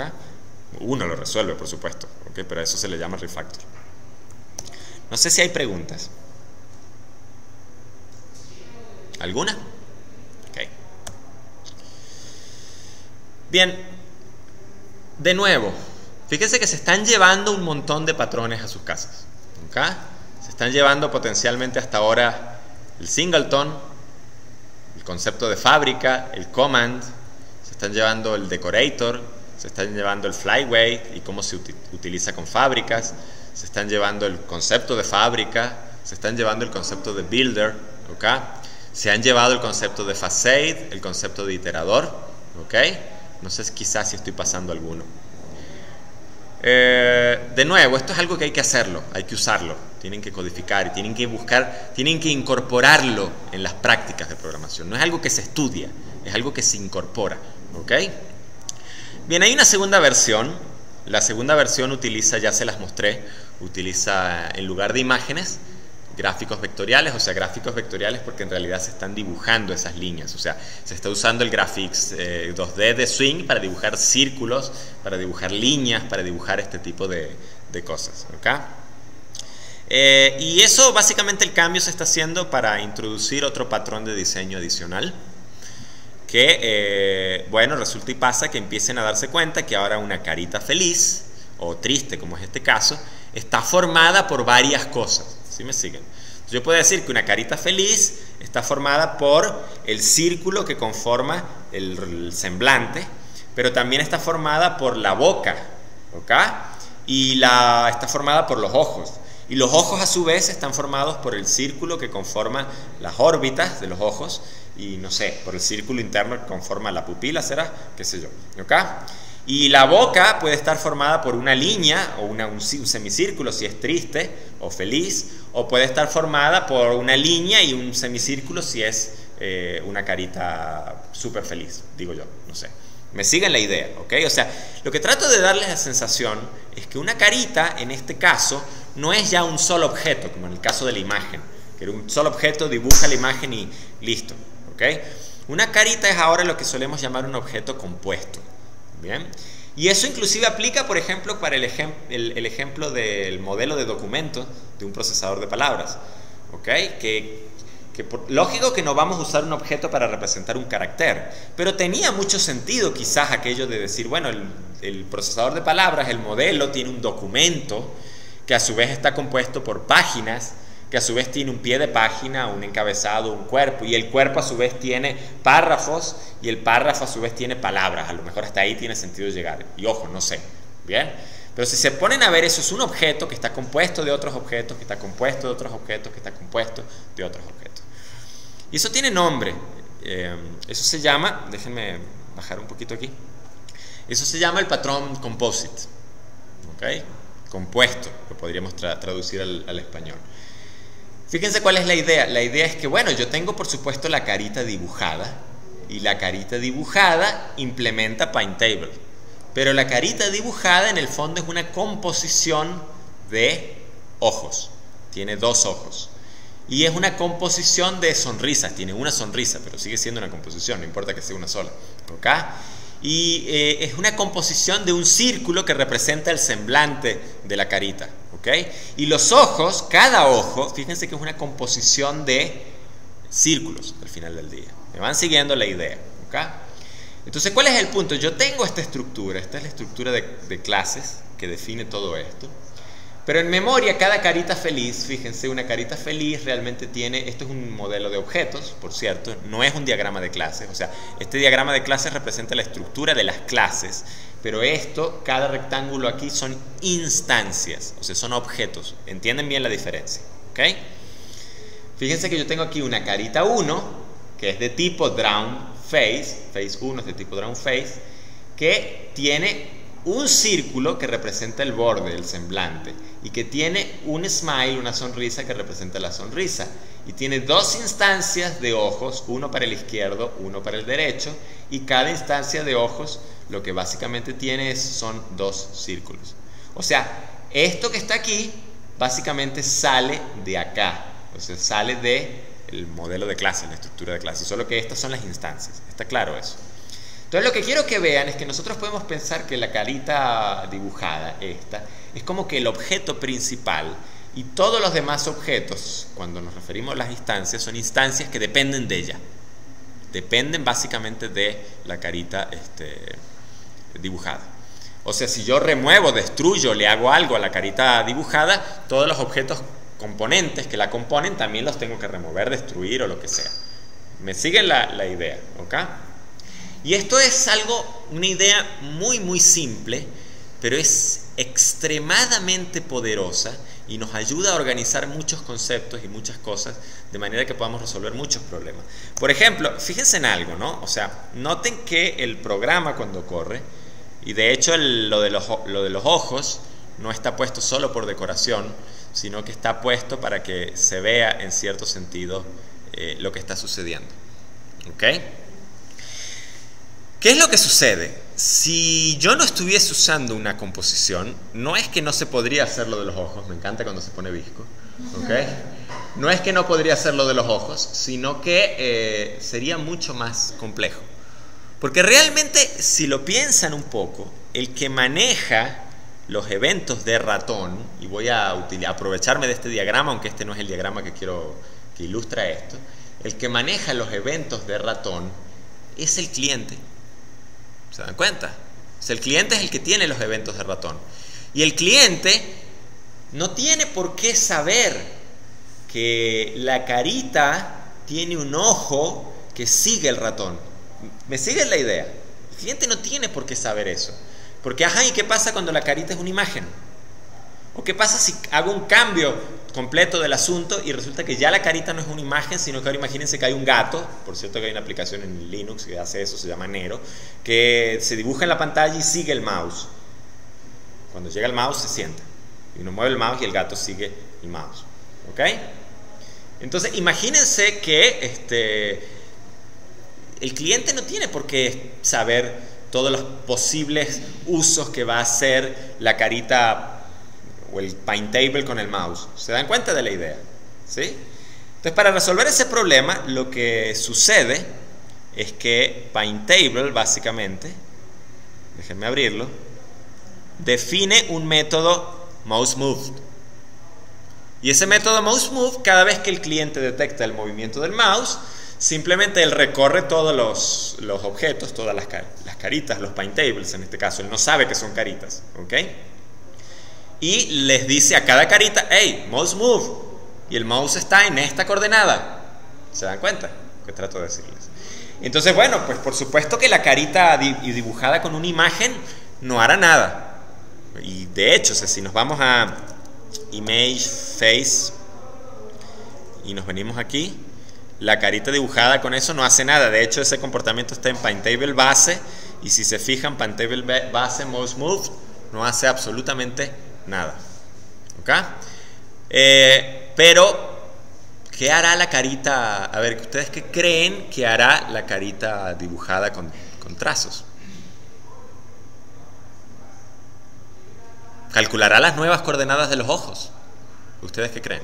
Uno lo resuelve, por supuesto, ¿ok? Pero a eso se le llama refactor. No sé si hay preguntas. ¿Alguna? Ok. Bien. De nuevo, fíjense que se están llevando un montón de patrones a sus casas. ¿Ok? Se están llevando potencialmente hasta ahora el singleton, el concepto de fábrica, el command, se están llevando el decorator, se están llevando el flyway y cómo se utiliza con fábricas, se están llevando el concepto de fábrica, se están llevando el concepto de builder, ¿ok? Se han llevado el concepto de facade, el concepto de iterador, ¿ok? No sé quizás si estoy pasando alguno. De nuevo, esto es algo que hay que hacerlo, hay que usarlo. tienen que codificar y tienen que buscar, tienen que incorporarlo en las prácticas de programación. No es algo que se estudia, es algo que se incorpora, ¿ok? Bien, hay una segunda versión. La segunda versión utiliza, ya se las mostré, utiliza en lugar de imágenes, gráficos vectoriales, o sea, gráficos vectoriales porque en realidad se están dibujando esas líneas, o sea, se está usando el Graphics 2D de Swing para dibujar círculos, para dibujar líneas, para dibujar este tipo de cosas, ¿ok? Y eso básicamente el cambio se está haciendo para introducir otro patrón de diseño adicional que, bueno, resulta y pasa que empiecen a darse cuenta que ahora una carita feliz o triste, como es este caso, está formada por varias cosas. ¿Sí me siguen? Yo puedo decir que una carita feliz está formada por el círculo que conforma el semblante, pero también está formada por la boca, ¿ok? Y está formada por los ojos. Y los ojos a su vez están formados por el círculo que conforma las órbitas de los ojos y, no sé, por el círculo interno que conforma la pupila, ¿será? ¿Qué sé yo? ¿Ok? Y la boca puede estar formada por una línea o un semicírculo si es triste o feliz, o puede estar formada por una línea y un semicírculo si es una carita súper feliz, digo yo, no sé. ¿Me siguen la idea? ¿Ok? O sea, lo que trato de darles la sensación es que una carita, en este caso, no es ya un solo objeto, como en el caso de la imagen, que un solo objeto dibuja la imagen y listo. ¿Ok? Una carita es ahora lo que solemos llamar un objeto compuesto. Bien, y eso inclusive aplica, por ejemplo, para el ejemplo del modelo de documento de un procesador de palabras, ¿ok? Lógico que no vamos a usar un objeto para representar un carácter, pero tenía mucho sentido quizás aquello de decir, bueno, el procesador de palabras, el modelo, tiene un documento que a su vez está compuesto por páginas, que a su vez tiene un pie de página, un encabezado, un cuerpo, y el cuerpo a su vez tiene párrafos, y el párrafo a su vez tiene palabras. A lo mejor hasta ahí tiene sentido llegar, y ojo, no sé, ¿bien? Pero si se ponen a ver, eso es un objeto que está compuesto de otros objetos, que está compuesto de otros objetos, que está compuesto de otros objetos. Y eso tiene nombre, eso se llama, déjenme bajar un poquito aquí, eso se llama el patrón composite, ¿ok? Compuesto, lo podríamos traducir al español. Fíjense cuál es la idea. La idea es que, bueno, yo tengo por supuesto la carita dibujada y la carita dibujada implementa Paintable, pero la carita dibujada en el fondo es una composición de ojos, tiene dos ojos y es una composición de sonrisas, tiene una sonrisa, pero sigue siendo una composición, no importa que sea una sola, ¿ok? Y es una composición de un círculo que representa el semblante de la carita, ¿ok? Y los ojos, cada ojo, fíjense que es una composición de círculos al final del día. ¿Me van siguiendo la idea? ¿Ok? Entonces, ¿cuál es el punto? Yo tengo esta estructura, esta es la estructura de clases que define todo esto. Pero en memoria, cada carita feliz, fíjense, una carita feliz realmente tiene, esto es un modelo de objetos, por cierto, no es un diagrama de clases, o sea, este diagrama de clases representa la estructura de las clases, pero esto, cada rectángulo aquí son instancias, o sea, son objetos, entienden bien la diferencia, ¿ok? Fíjense que yo tengo aquí una carita 1, que es de tipo Drawn Face, Face 1 es de tipo Drawn Face, que tiene un círculo que representa el borde, el semblante, y que tiene un smile, una sonrisa que representa la sonrisa, y tiene dos instancias de ojos, uno para el izquierdo, uno para el derecho, y cada instancia de ojos lo que básicamente tiene son dos círculos. O sea, esto que está aquí básicamente sale de acá, o sea, sale del modelo de clase, la estructura de clase, solo que estas son las instancias. ¿Está claro eso? Entonces lo que quiero que vean es que nosotros podemos pensar que la carita dibujada, esta, es como que el objeto principal y todos los demás objetos, cuando nos referimos a las instancias, son instancias que dependen de ella. Dependen básicamente de la carita dibujada. O sea, si yo remuevo, destruyo, le hago algo a la carita dibujada, todos los objetos componentes que la componen también los tengo que remover, destruir o lo que sea. ¿Me siguen la idea? ¿Ok? Y esto es una idea muy muy simple, pero es extremadamente poderosa y nos ayuda a organizar muchos conceptos y muchas cosas de manera que podamos resolver muchos problemas. Por ejemplo, fíjense en algo, ¿no? O sea, noten que el programa cuando corre, y de hecho lo de los ojos no está puesto solo por decoración, sino que está puesto para que se vea en cierto sentido lo que está sucediendo. ¿Ok? ¿Qué es lo que sucede? Si yo no estuviese usando una composición, no es que no se podría hacer lo de los ojos, me encanta cuando se pone visco, ¿ok? No es que no podría hacer lo de los ojos, sino que sería mucho más complejo. Porque realmente, si lo piensan un poco, el que maneja los eventos de ratón, y voy a aprovecharme de este diagrama, aunque este no es el diagrama que ilustra esto, el que maneja los eventos de ratón es el cliente. ¿Se dan cuenta? O sea, el cliente es el que tiene los eventos de ratón. Y el cliente no tiene por qué saber que la carita tiene un ojo que sigue el ratón. ¿Me siguen la idea? El cliente no tiene por qué saber eso. Porque, ¿y qué pasa cuando la carita es una imagen? ¿O qué pasa si hago un cambio completo del asunto y resulta que ya la carita no es una imagen, sino que ahora imagínense que hay un gato, por cierto que hay una aplicación en Linux que hace eso, se llama Nero, que se dibuja en la pantalla y sigue el mouse. Cuando llega el mouse se sienta y uno mueve el mouse y el gato sigue el mouse. ¿Ok? Entonces imagínense que el cliente no tiene por qué saber todos los posibles usos que va a hacer la carita o el Paint Table con el mouse. ¿Se dan cuenta de la idea? ¿Sí? Entonces, para resolver ese problema, lo que sucede es que Paint Table, básicamente, déjenme abrirlo, define un método MouseMove. Y ese método MouseMove, cada vez que el cliente detecta el movimiento del mouse, simplemente él recorre todos los objetos, todas las caritas, los Paint Tables en este caso. Él no sabe que son caritas. ¿Ok? Y les dice a cada carita, hey, mouse move, y el mouse está en esta coordenada. ¿Se dan cuenta? Que trato de decirles. Entonces, bueno, pues por supuesto que la carita dibujada con una imagen no hará nada. Y de hecho, si nos vamos a Image Face y nos venimos aquí, la carita dibujada con eso no hace nada. De hecho, ese comportamiento está en Paint Table base, y si se fijan, Paint Table base, mouse move, no hace absolutamente nada. ¿Ok? Pero, ¿qué hará la carita? A ver, ¿ustedes qué creen que hará la carita dibujada con trazos? ¿Calculará las nuevas coordenadas de los ojos? ¿Ustedes qué creen?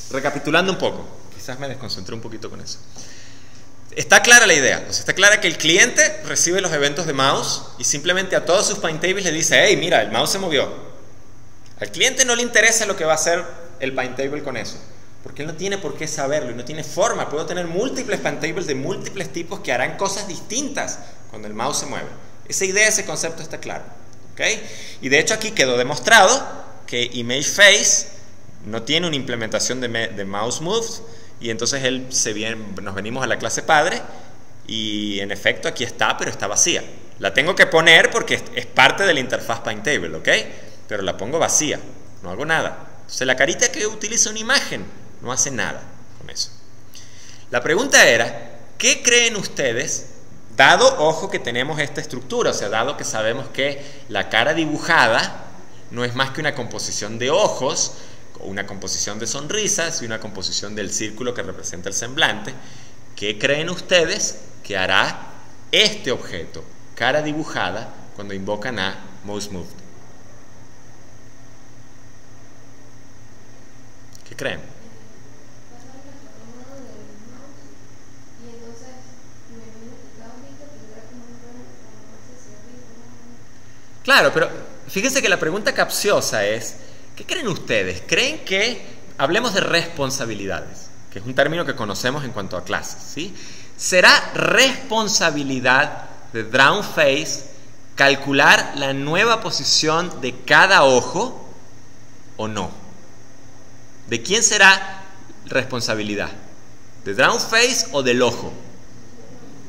Recapitulando un poco, quizás me desconcentré un poquito con eso. Está clara la idea, o sea, está clara que el cliente recibe los eventos de mouse y simplemente a todos sus Paint Tables le dice, hey, mira, el mouse se movió. Al cliente no le interesa lo que va a hacer el Paint Table con eso, porque él no tiene por qué saberlo y no tiene forma. Puedo tener múltiples Paint Tables de múltiples tipos que harán cosas distintas cuando el mouse se mueve. Esa idea, ese concepto está claro. ¿Ok? Y de hecho aquí quedó demostrado que Image Face no tiene una implementación de mouse moves, y entonces nos venimos a la clase padre y en efecto aquí está, pero está vacía. La tengo que poner porque es parte de la interfaz Paint Table, ¿ok? Pero la pongo vacía, no hago nada. Entonces la carita que utiliza una imagen no hace nada con eso. La pregunta era, ¿qué creen ustedes, dado, ojo, que tenemos esta estructura, o sea, dado que sabemos que la cara dibujada no es más que una composición de ojos, una composición de sonrisas y una composición del círculo que representa el semblante, ¿qué creen ustedes que hará este objeto, cara dibujada, cuando invocan a MouseMove? ¿Qué creen? Claro, pero fíjense que la pregunta capciosa es, ¿qué creen ustedes? ¿Creen que hablemos de responsabilidades? Que es un término que conocemos en cuanto a clases, ¿sí? ¿Será responsabilidad de Drawnface calcular la nueva posición de cada ojo o no? ¿De quién será responsabilidad? ¿De Drawnface o del ojo?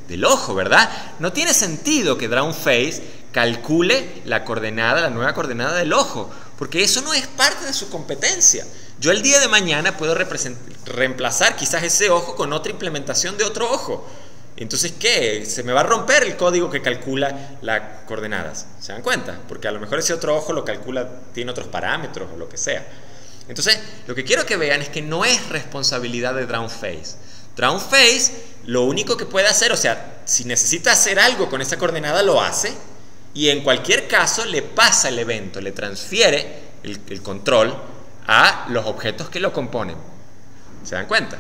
Del ojo, ¿verdad? No tiene sentido que Drawnface calcule la coordenada, la nueva coordenada del ojo, porque eso no es parte de su competencia. Yo el día de mañana puedo reemplazar quizás ese ojo con otra implementación de otro ojo. Entonces, ¿qué? Se me va a romper el código que calcula las coordenadas. ¿Se dan cuenta? Porque a lo mejor ese otro ojo lo calcula, tiene otros parámetros o lo que sea. Entonces, lo que quiero que vean es que no es responsabilidad de DrownFace. DrownFace lo único que puede hacer, o sea, si necesita hacer algo con esa coordenada, lo hace. Y en cualquier caso, le pasa el evento, le transfiere el control a los objetos que lo componen. ¿Se dan cuenta?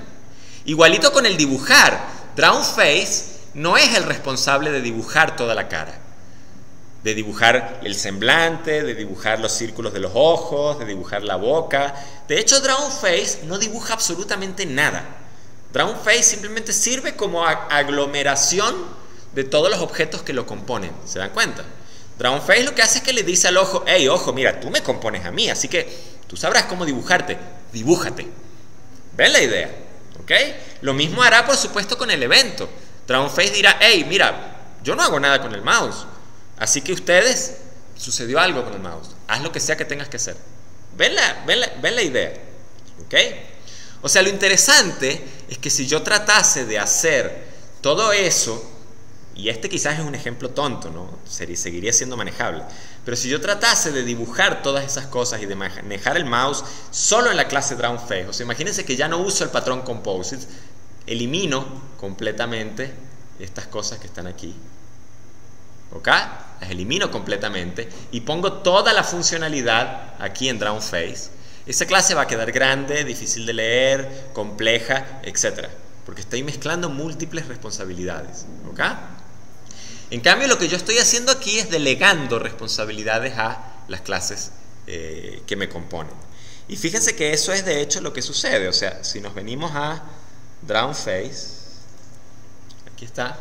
Igualito con el dibujar. DrownFace no es el responsable de dibujar toda la cara, de dibujar el semblante, de dibujar los círculos de los ojos, de dibujar la boca. De hecho, DrownFace no dibuja absolutamente nada. DrownFace simplemente sirve como aglomeración de todos los objetos que lo componen. ¿Se dan cuenta? DrownFace lo que hace es que le dice al ojo: hey, ojo, mira, tú me compones a mí, así que tú sabrás cómo dibujarte. Dibújate. ¿Ven la idea? ¿Ok? Lo mismo hará, por supuesto, con el evento. DrownFace dirá: hey, mira, yo no hago nada con el mouse, así que ustedes, sucedió algo con el mouse, haz lo que sea que tengas que hacer. ¿Ven la idea? ¿Ok? O sea, lo interesante es que si yo tratase de hacer todo eso, y este quizás es un ejemplo tonto, ¿no? Seguiría siendo manejable, pero si yo tratase de dibujar todas esas cosas y de manejar el mouse solo en la clase DrownFace, o sea, imagínense que ya no uso el patrón Composite, elimino completamente estas cosas que están aquí, ¿ok? Las elimino completamente y pongo toda la funcionalidad aquí en DrownFace. Esa clase va a quedar grande, difícil de leer, compleja, etc. Porque estoy mezclando múltiples responsabilidades, ¿ok? En cambio, lo que yo estoy haciendo aquí es delegando responsabilidades a las clases que me componen. Y fíjense que eso es de hecho lo que sucede. O sea, si nos venimos a DrownFace, aquí está.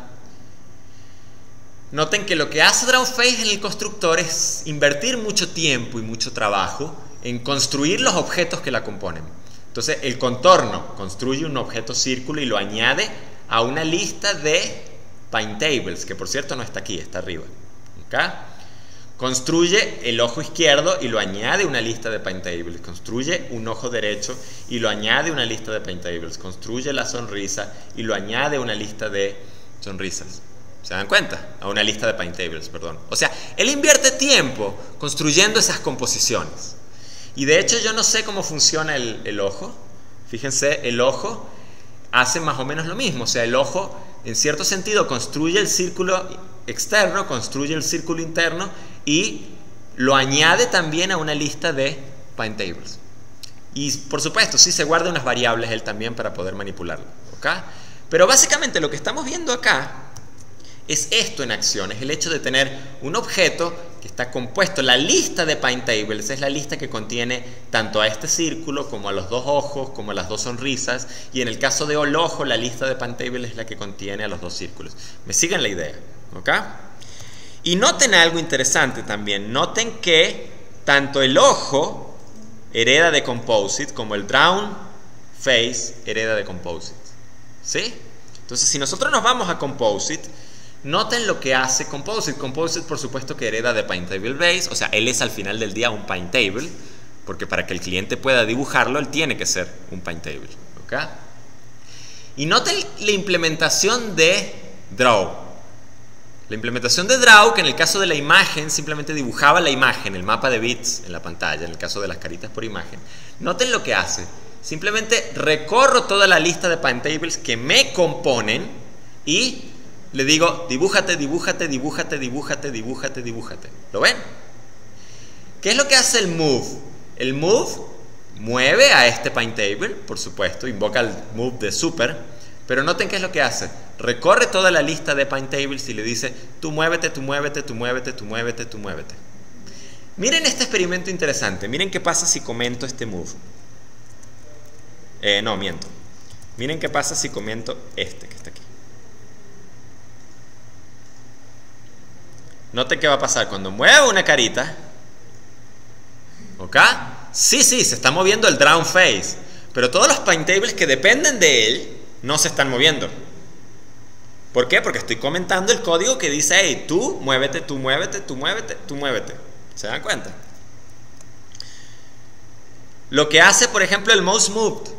Noten que lo que hace DrownFace en el constructor es invertir mucho tiempo y mucho trabajo en construir los objetos que la componen. Entonces, el contorno construye un objeto círculo y lo añade a una lista de paintables, que por cierto no está aquí, está arriba. ¿Okay? Construye el ojo izquierdo y lo añade a una lista de paintables. Construye un ojo derecho y lo añade a una lista de paintables. Construye la sonrisa y lo añade a una lista de sonrisas. ¿Se dan cuenta? A una lista de paintables, perdón. O sea, él invierte tiempo construyendo esas composiciones. Y de hecho yo no sé cómo funciona el ojo. Fíjense, el ojo hace más o menos lo mismo. O sea, el ojo, en cierto sentido, construye el círculo externo, construye el círculo interno y lo añade también a una lista de paintables. Y por supuesto, sí se guarda unas variables él también para poder manipularlo. ¿Okay? Pero básicamente lo que estamos viendo acá es esto en acción, es el hecho de tener un objeto que está compuesto. La lista de paintables es la lista que contiene tanto a este círculo como a los dos ojos, como a las dos sonrisas, y en el caso de el ojo, la lista de paintables es la que contiene a los dos círculos. ¿Me siguen la idea? ¿Ok? Y noten algo interesante también. Noten que tanto el ojo hereda de Composite como el DrownFace hereda de Composite. ¿Sí? Entonces, si nosotros nos vamos a Composite, noten lo que hace Composite. Composite, por supuesto, que hereda de Paintable Base. O sea, él es al final del día un Paintable, porque para que el cliente pueda dibujarlo, él tiene que ser un Paintable. ¿Ok? Y noten la implementación de Draw. La implementación de Draw, que en el caso de la imagen simplemente dibujaba la imagen, el mapa de bits en la pantalla, en el caso de las caritas por imagen. Noten lo que hace. Simplemente recorro toda la lista de Paintables que me componen y le digo: dibújate, dibújate, dibújate, dibújate, dibújate, dibújate. ¿Lo ven? ¿Qué es lo que hace el move? El move mueve a este paintable, por supuesto, invoca el move de super, pero noten qué es lo que hace. Recorre toda la lista de paintables y le dice: tú muévete, tú muévete, tú muévete, tú muévete, tú muévete. Miren este experimento interesante. Miren qué pasa si comento este move. No, miento. Miren qué pasa si comento este que está aquí. Note qué va a pasar cuando muevo una carita. ¿Ok? Sí, se está moviendo el DrownFace, pero todos los paintables que dependen de él no se están moviendo. ¿Por qué? Porque estoy comentando el código que dice, hey, tú muévete, tú muévete, tú muévete, tú muévete. ¿Se dan cuenta? Lo que hace, por ejemplo, el mouse moved.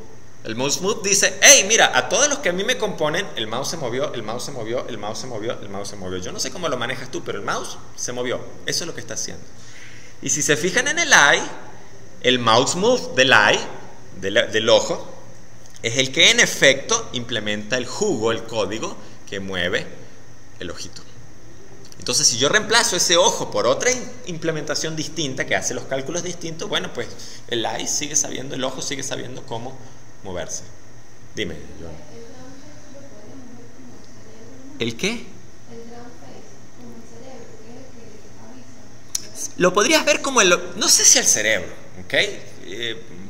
El mouse moved dice, hey, mira, a todos los que a mí me componen, el mouse se movió, el mouse se movió, el mouse se movió, el mouse se movió. Yo no sé cómo lo manejas tú, pero el mouse se movió. Eso es lo que está haciendo. Y si se fijan en el eye, el mouse move del eye, del ojo, es el que en efecto implementa el jugo, el código que mueve el ojito. Entonces, si yo reemplazo ese ojo por otra implementación distinta que hace los cálculos distintos, bueno, pues el eye sigue sabiendo, el ojo sigue sabiendo cómo moverse. Dime, Joan. ¿El qué? Lo podrías ver como no sé si el cerebro, ¿ok?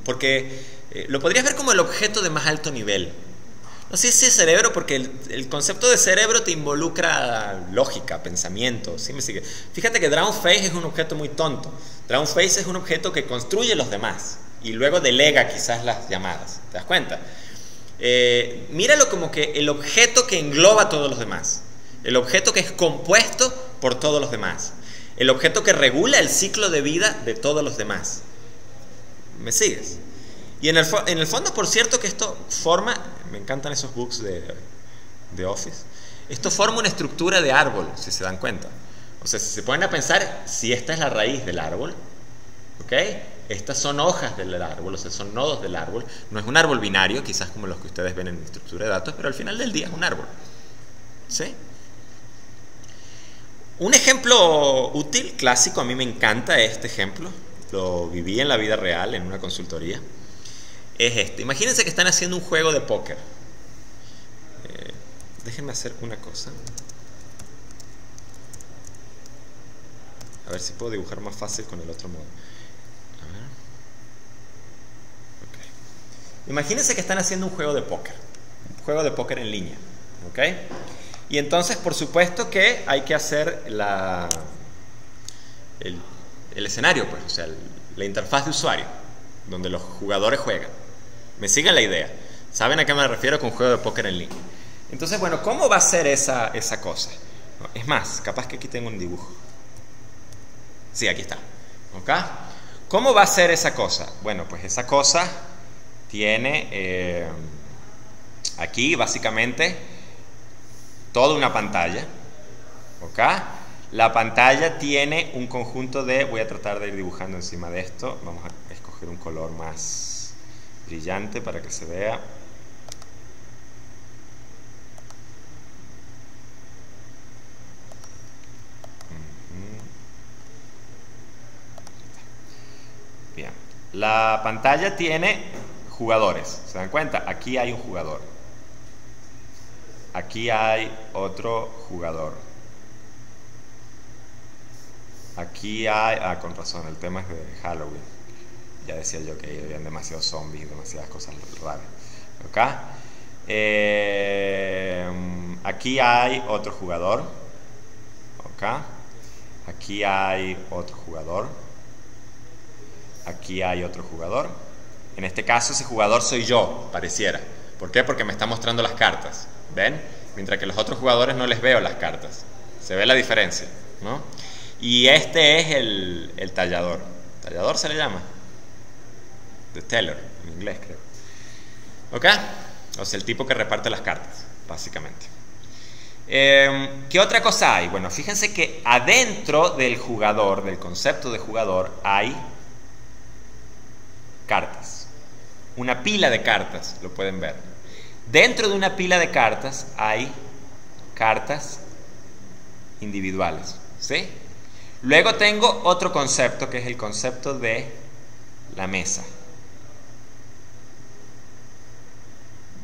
Porque lo podrías ver como el objeto de más alto nivel. No sé si es cerebro, porque el concepto de cerebro te involucra lógica, pensamiento, ¿sí me sigue? Fíjate que Drown Face es un objeto muy tonto. Drown Face es un objeto que construye los demás y luego delega quizás las llamadas. ¿Te das cuenta? Míralo como que el objeto que engloba a todos los demás, el objeto que es compuesto por todos los demás, el objeto que regula el ciclo de vida de todos los demás. ¿Me sigues? Y en el fondo, por cierto, que esto forma, me encantan esos books de Office, esto forma una estructura de árbol, si se dan cuenta. O sea, si se ponen a pensar, si esta es la raíz del árbol, ¿ok? Estas son hojas del árbol, o sea, son nodos del árbol. No es un árbol binario, quizás como los que ustedes ven en estructura de datos, pero al final del día es un árbol. ¿Sí? Un ejemplo útil, clásico, a mí me encanta este ejemplo, lo viví en la vida real, en una consultoría, es este. Imagínense que están haciendo un juego de póker. Déjenme hacer una cosa. A ver si puedo dibujar más fácil con el otro modo. A ver. Okay. Imagínense que están haciendo un juego de póker. Un juego de póker en línea. ¿Ok? Y entonces, por supuesto que hay que hacer el escenario, pues, o sea, la interfaz de usuario, donde los jugadores juegan. ¿Me siguen la idea? ¿Saben a qué me refiero con juego de póker en línea? Entonces, bueno, ¿cómo va a ser esa cosa? Es más, capaz que aquí tengo un dibujo. Sí, aquí está. ¿Ok? ¿Cómo va a ser esa cosa? Bueno, pues esa cosa tiene aquí básicamente toda una pantalla. ¿Ok? La pantalla tiene un conjunto de... Voy a tratar de ir dibujando encima de esto. Vamos a escoger un color más brillante para que se vea. Bien. La pantalla tiene jugadores. ¿Se dan cuenta? Aquí hay un jugador. Aquí hay otro jugador. Aquí hay... con razón, el tema es de Halloween. Ya decía yo que habían demasiados zombies, demasiadas cosas raras. ¿Ok? Aquí hay otro jugador. ¿Ok? Aquí hay otro jugador. Aquí hay otro jugador. En este caso ese jugador soy yo, pareciera. ¿Por qué? Porque me está mostrando las cartas. ¿Ven? Mientras que los otros jugadores no les veo las cartas. Se ve la diferencia, ¿no? Y este es el tallador. ¿Tallador se le llama? The teller, en inglés creo. ¿Ok? O sea, el tipo que reparte las cartas, básicamente. ¿Qué otra cosa hay? Bueno, fíjense que adentro del jugador, del concepto de jugador, hay cartas. Una pila de cartas, lo pueden ver. Dentro de una pila de cartas hay cartas individuales, ¿sí? Luego tengo otro concepto, que es el concepto de la mesa.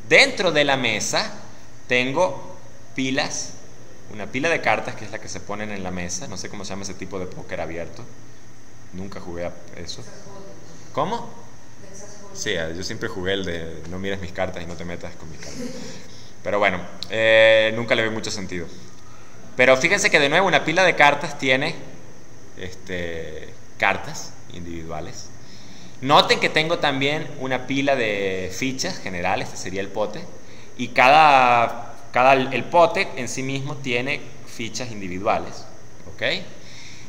Dentro de la mesa tengo pilas, una pila de cartas, que es la que se ponen en la mesa. No sé cómo se llama ese tipo de póker abierto. Nunca jugué a eso. ¿Cómo? Sí, yo siempre jugué el de no mires mis cartas y no te metas con mis cartas. Pero bueno, nunca le vi mucho sentido. Pero fíjense que de nuevo una pila de cartas tiene cartas individuales. Noten que tengo también una pila de fichas generales, este sería el pote, y cada el pote en sí mismo tiene fichas individuales, ¿ok?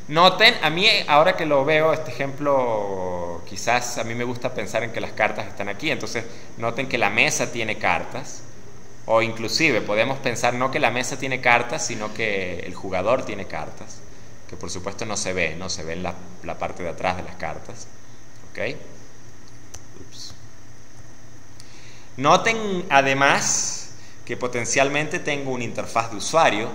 Noten, a mí ahora que lo veo, este ejemplo, quizás a mí me gusta pensar en que las cartas están aquí, entonces noten que la mesa tiene cartas, o inclusive podemos pensar no que la mesa tiene cartas, sino que el jugador tiene cartas, que por supuesto no se ve en la parte de atrás de las cartas, ¿ok? Ups. Noten además que potencialmente tengo una interfaz de usuario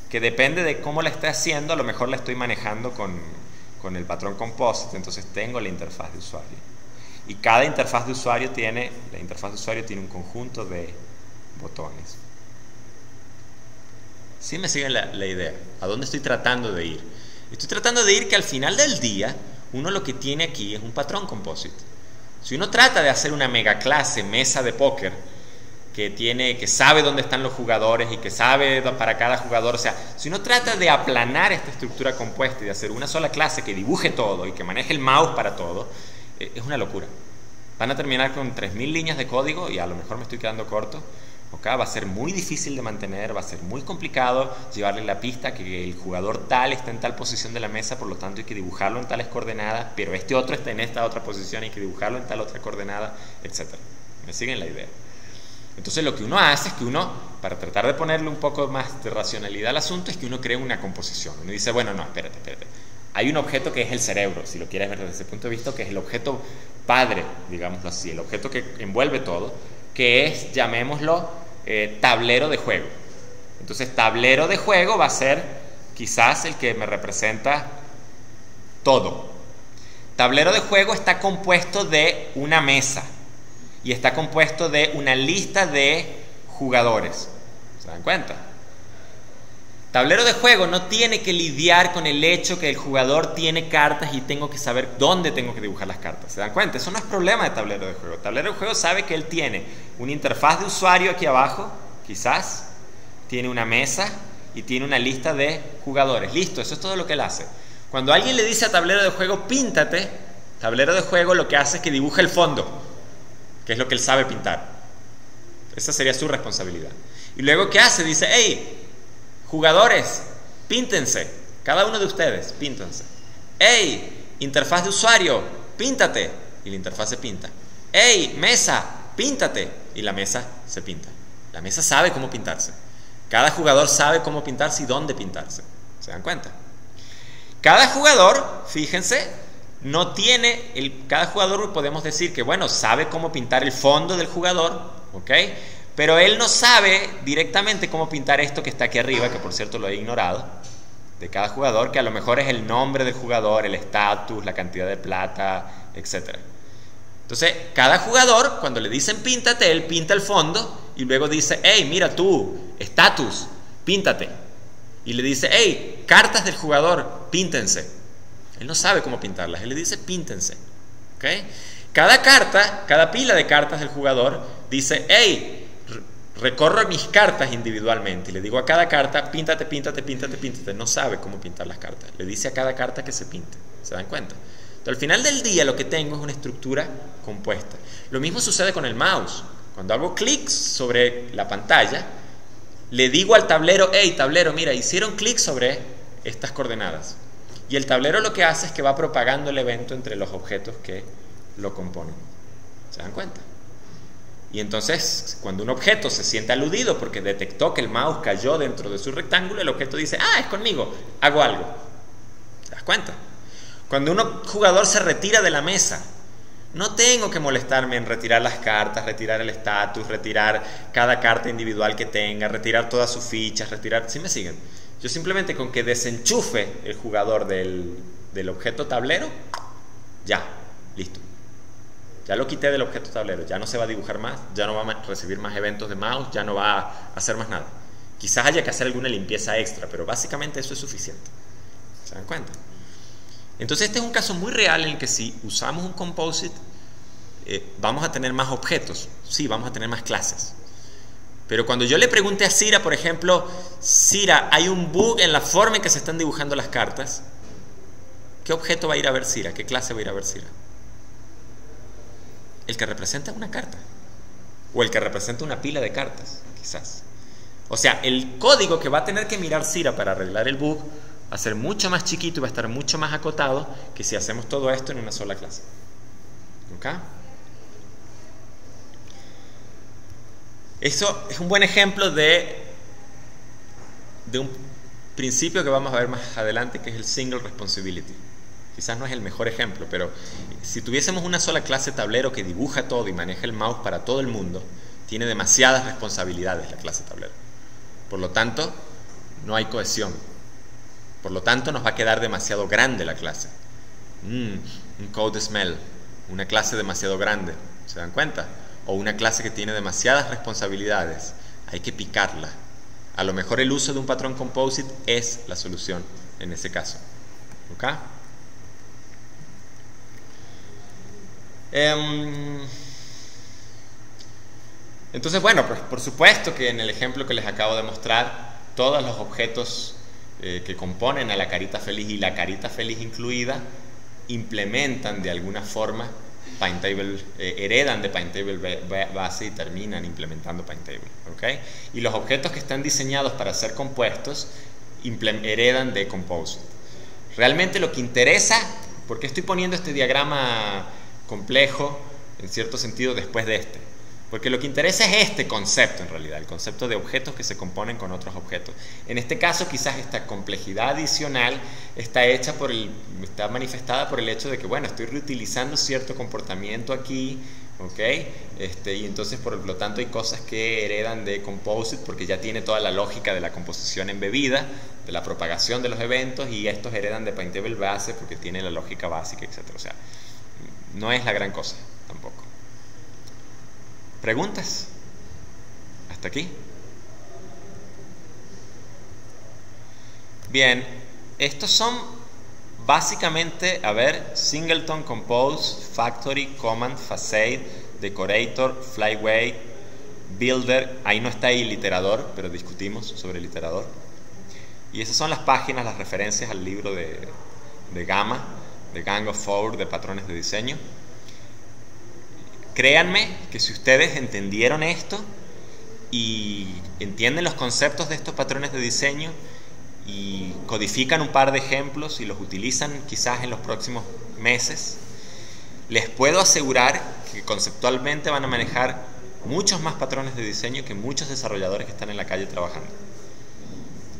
que depende de cómo la esté haciendo, a lo mejor la estoy manejando con el patrón composite, entonces tengo la interfaz de usuario. Y cada interfaz de usuario tiene un conjunto de botones. ¿Sí me siguen la idea? ¿A dónde estoy tratando de ir? Estoy tratando de ir que al final del día, uno lo que tiene aquí es un patrón composite. Si uno trata de hacer una mega clase, mesa de póker, que sabe dónde están los jugadores y que sabe para cada jugador, o sea, si uno trata de aplanar esta estructura compuesta y de hacer una sola clase que dibuje todo y que maneje el mouse para todo, es una locura. Van a terminar con 3000 líneas de código y a lo mejor me estoy quedando corto. ¿Okay? Va a ser muy difícil de mantener, va a ser muy complicado llevarle la pista que el jugador tal está en tal posición de la mesa, por lo tanto hay que dibujarlo en tales coordenadas, pero este otro está en esta otra posición, hay que dibujarlo en tal otra coordenada, etc. ¿Me siguen la idea? Entonces lo que uno hace es que uno, para tratar de ponerle un poco más de racionalidad al asunto, es que uno crea una composición. Uno dice, bueno, no, espérate. Hay un objeto que es el cerebro, si lo quieres ver desde ese punto de vista, que es el objeto padre, digámoslo así, el objeto que envuelve todo, que es, llamémoslo, tablero de juego. Entonces tablero de juego va a ser quizás el que me representa todo. Tablero de juego está compuesto de una mesa y está compuesto de una lista de jugadores. ¿Se dan cuenta? Tablero de juego no tiene que lidiar con el hecho que el jugador tiene cartas y tengo que saber dónde tengo que dibujar las cartas. ¿Se dan cuenta? Eso no es problema de tablero de juego. Tablero de juego sabe que él tiene una interfaz de usuario aquí abajo, quizás, tiene una mesa y tiene una lista de jugadores. Listo, eso es todo lo que él hace. Cuando alguien le dice a tablero de juego, píntate, tablero de juego lo que hace es que dibuja el fondo, que es lo que él sabe pintar. Esa sería su responsabilidad. Y luego, ¿qué hace? Dice, hey, jugadores, píntense. Cada uno de ustedes, píntense. Hey, interfaz de usuario, píntate. Y la interfaz se pinta. Hey, mesa, píntate. Y la mesa se pinta. La mesa sabe cómo pintarse. Cada jugador sabe cómo pintarse y dónde pintarse. ¿Se dan cuenta? Cada jugador, fíjense, no tiene, cada jugador podemos decir que, bueno, sabe cómo pintar el fondo del jugador, ¿ok? Pero él no sabe directamente cómo pintar esto que está aquí arriba, que por cierto lo he ignorado, de cada jugador, que a lo mejor es el nombre del jugador, el estatus, la cantidad de plata, etc. Entonces, cada jugador, cuando le dicen píntate, él pinta el fondo y luego dice, hey, mira tú, estatus, píntate. Y le dice, hey, cartas del jugador, píntense. Él no sabe cómo pintarlas, él le dice píntense. ¿Okay? Cada carta, cada pila de cartas del jugador dice, hey, recorro mis cartas individualmente. Y le digo a cada carta, píntate. No sabe cómo pintar las cartas. Le dice a cada carta que se pinte. ¿Se dan cuenta? Entonces, al final del día lo que tengo es una estructura compuesta. Lo mismo sucede con el mouse. Cuando hago clic sobre la pantalla, le digo al tablero, hey, tablero, mira, hicieron clic sobre estas coordenadas. Y el tablero lo que hace es que va propagando el evento entre los objetos que lo componen. ¿Se dan cuenta? Y entonces, cuando un objeto se siente aludido porque detectó que el mouse cayó dentro de su rectángulo, el objeto dice, ah, es conmigo, hago algo. ¿Se das cuenta? Cuando un jugador se retira de la mesa, no tengo que molestarme en retirar las cartas, retirar el estatus, retirar cada carta individual que tenga, retirar todas sus fichas, retirar... ¿Sí me siguen? Yo simplemente con que desenchufe el jugador del objeto tablero, ya, listo. Ya lo quité del objeto tablero, ya no se va a dibujar más, ya no va a recibir más eventos de mouse, ya no va a hacer más nada. Quizás haya que hacer alguna limpieza extra, pero básicamente eso es suficiente. ¿Se dan cuenta? Entonces este es un caso muy real en el que si usamos un composite, vamos a tener más objetos, sí, vamos a tener más clases. Pero cuando yo le pregunte a Cira, por ejemplo, Cira, hay un bug en la forma en que se están dibujando las cartas, ¿qué objeto va a ir a ver Cira? ¿Qué clase va a ir a ver Cira? El que representa una carta, o el que representa una pila de cartas, quizás. O sea, el código que va a tener que mirar Sira para arreglar el bug va a ser mucho más chiquito y va a estar mucho más acotado que si hacemos todo esto en una sola clase. ¿Ok? Eso es un buen ejemplo de un principio que vamos a ver más adelante, que es el single responsibility. Quizás no es el mejor ejemplo, pero si tuviésemos una sola clase tablero que dibuja todo y maneja el mouse para todo el mundo, tiene demasiadas responsabilidades la clase tablero. Por lo tanto, no hay cohesión. Por lo tanto, nos va a quedar demasiado grande la clase. Un code smell, una clase demasiado grande, ¿se dan cuenta? O una clase que tiene demasiadas responsabilidades, hay que picarla. A lo mejor el uso de un patrón composite es la solución en ese caso. ¿Ok? Entonces, bueno, pues por supuesto que en el ejemplo que les acabo de mostrar, todos los objetos que componen a la carita feliz y la carita feliz incluida implementan de alguna forma Pinetable, heredan de Pinetable base y terminan implementando Pinetable, ¿okay? Y los objetos que están diseñados para ser compuestos heredan de Composite. Realmente lo que interesa, porque estoy poniendo este diagrama complejo en cierto sentido después de este, porque lo que interesa es este concepto en realidad, el concepto de objetos que se componen con otros objetos. En este caso quizás esta complejidad adicional está manifestada por el hecho de que, bueno, estoy reutilizando cierto comportamiento aquí, ¿ok? Y entonces por lo tanto hay cosas que heredan de Composite porque ya tiene toda la lógica de la composición embebida, de la propagación de los eventos, y estos heredan de Pinetable base porque tiene la lógica básica, etc. O sea, no es la gran cosa tampoco. ¿Preguntas? ¿Hasta aquí? Bien, estos son básicamente, a ver, Singleton, Compose, Factory, Command, Facade, Decorator, Flyway, Builder. Ahí no está el iterador, pero discutimos sobre el iterador. Y esas son las páginas, las referencias al libro de Gamma, de Gang of Four, de patrones de diseño. Créanme que si ustedes entendieron esto y entienden los conceptos de estos patrones de diseño y codifican un par de ejemplos y los utilizan quizás en los próximos meses, les puedo asegurar que conceptualmente van a manejar muchos más patrones de diseño que muchos desarrolladores que están en la calle trabajando.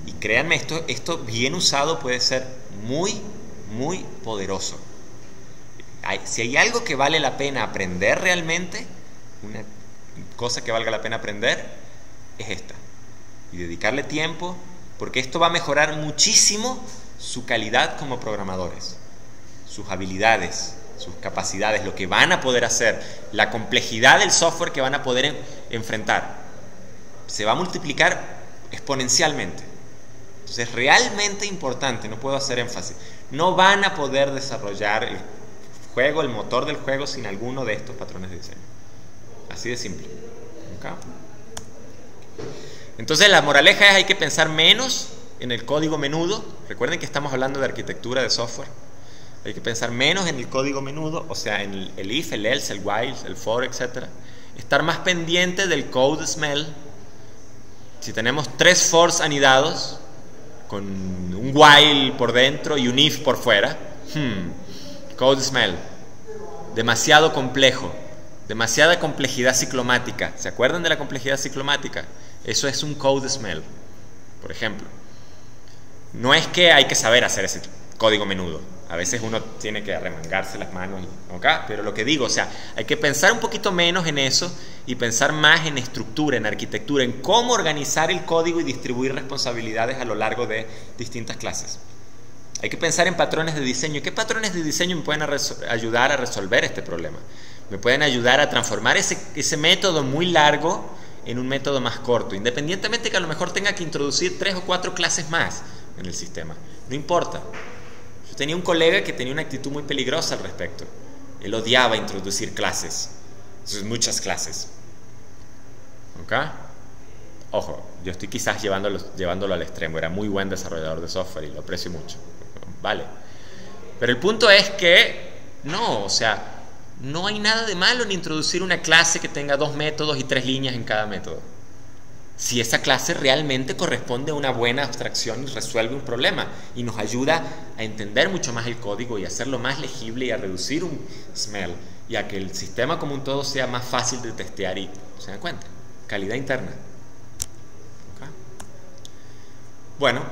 Y créanme, esto bien usado puede ser muy, muy poderoso. Si hay algo que vale la pena aprender realmente, una cosa que valga la pena aprender, es esta. Y dedicarle tiempo, porque esto va a mejorar muchísimo su calidad como programadores, sus habilidades, sus capacidades, lo que van a poder hacer, la complejidad del software que van a poder enfrentar. Se va a multiplicar exponencialmente. Entonces es realmente importante, no puedo hacer énfasis. No van a poder desarrollar el motor del juego sin alguno de estos patrones de diseño. Así de simple. ¿Okay? Entonces la moraleja es: hay que pensar menos en el código menudo. Recuerden que estamos hablando de arquitectura de software. Hay que pensar menos en el código menudo, o sea, en el if, el else, el while, el for, etc. Estar más pendiente del code smell. Si tenemos 3 fors anidados con un while por dentro y un if por fuera, code smell, demasiado complejo, demasiada complejidad ciclomática. ¿Se acuerdan de la complejidad ciclomática? Eso es un code smell, por ejemplo. No es que hay que saber hacer ese código menudo. A veces uno tiene que arremangarse las manos, ¿ok? Pero lo que digo, o sea, hay que pensar un poquito menos en eso y pensar más en estructura, en arquitectura, en cómo organizar el código y distribuir responsabilidades a lo largo de distintas clases. Hay que pensar en patrones de diseño. ¿Qué patrones de diseño me pueden ayudar a resolver este problema? Me pueden ayudar a transformar ese método muy largo en un método más corto, independientemente que a lo mejor tenga que introducir 3 o 4 clases más en el sistema. No importa. Yo tenía un colega que tenía una actitud muy peligrosa al respecto. Él odiaba introducir clases. Muchas clases. ¿Ok? Ojo, yo estoy quizás llevándolo al extremo. Era muy buen desarrollador de software y lo aprecio mucho. Vale. Pero el punto es que no, o sea, no hay nada de malo en introducir una clase que tenga 2 métodos y 3 líneas en cada método. si esa clase realmente corresponde a una buena abstracción y resuelve un problema y nos ayuda a entender mucho más el código y a hacerlo más legible y a reducir un smell y a que el sistema como un todo sea más fácil de testear y se dan cuenta, calidad interna. ¿Okay? Bueno,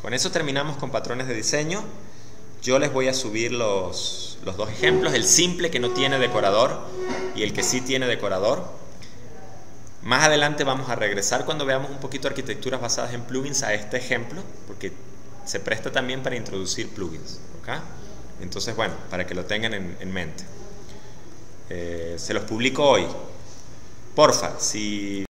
con eso terminamos con patrones de diseño. Yo les voy a subir los dos ejemplos, el simple que no tiene decorador y el que sí tiene decorador. Más adelante vamos a regresar cuando veamos un poquito arquitecturas basadas en plugins a este ejemplo, porque se presta también para introducir plugins. ¿Okay? Entonces, bueno, para que lo tengan en mente. Se los publico hoy. Porfa, si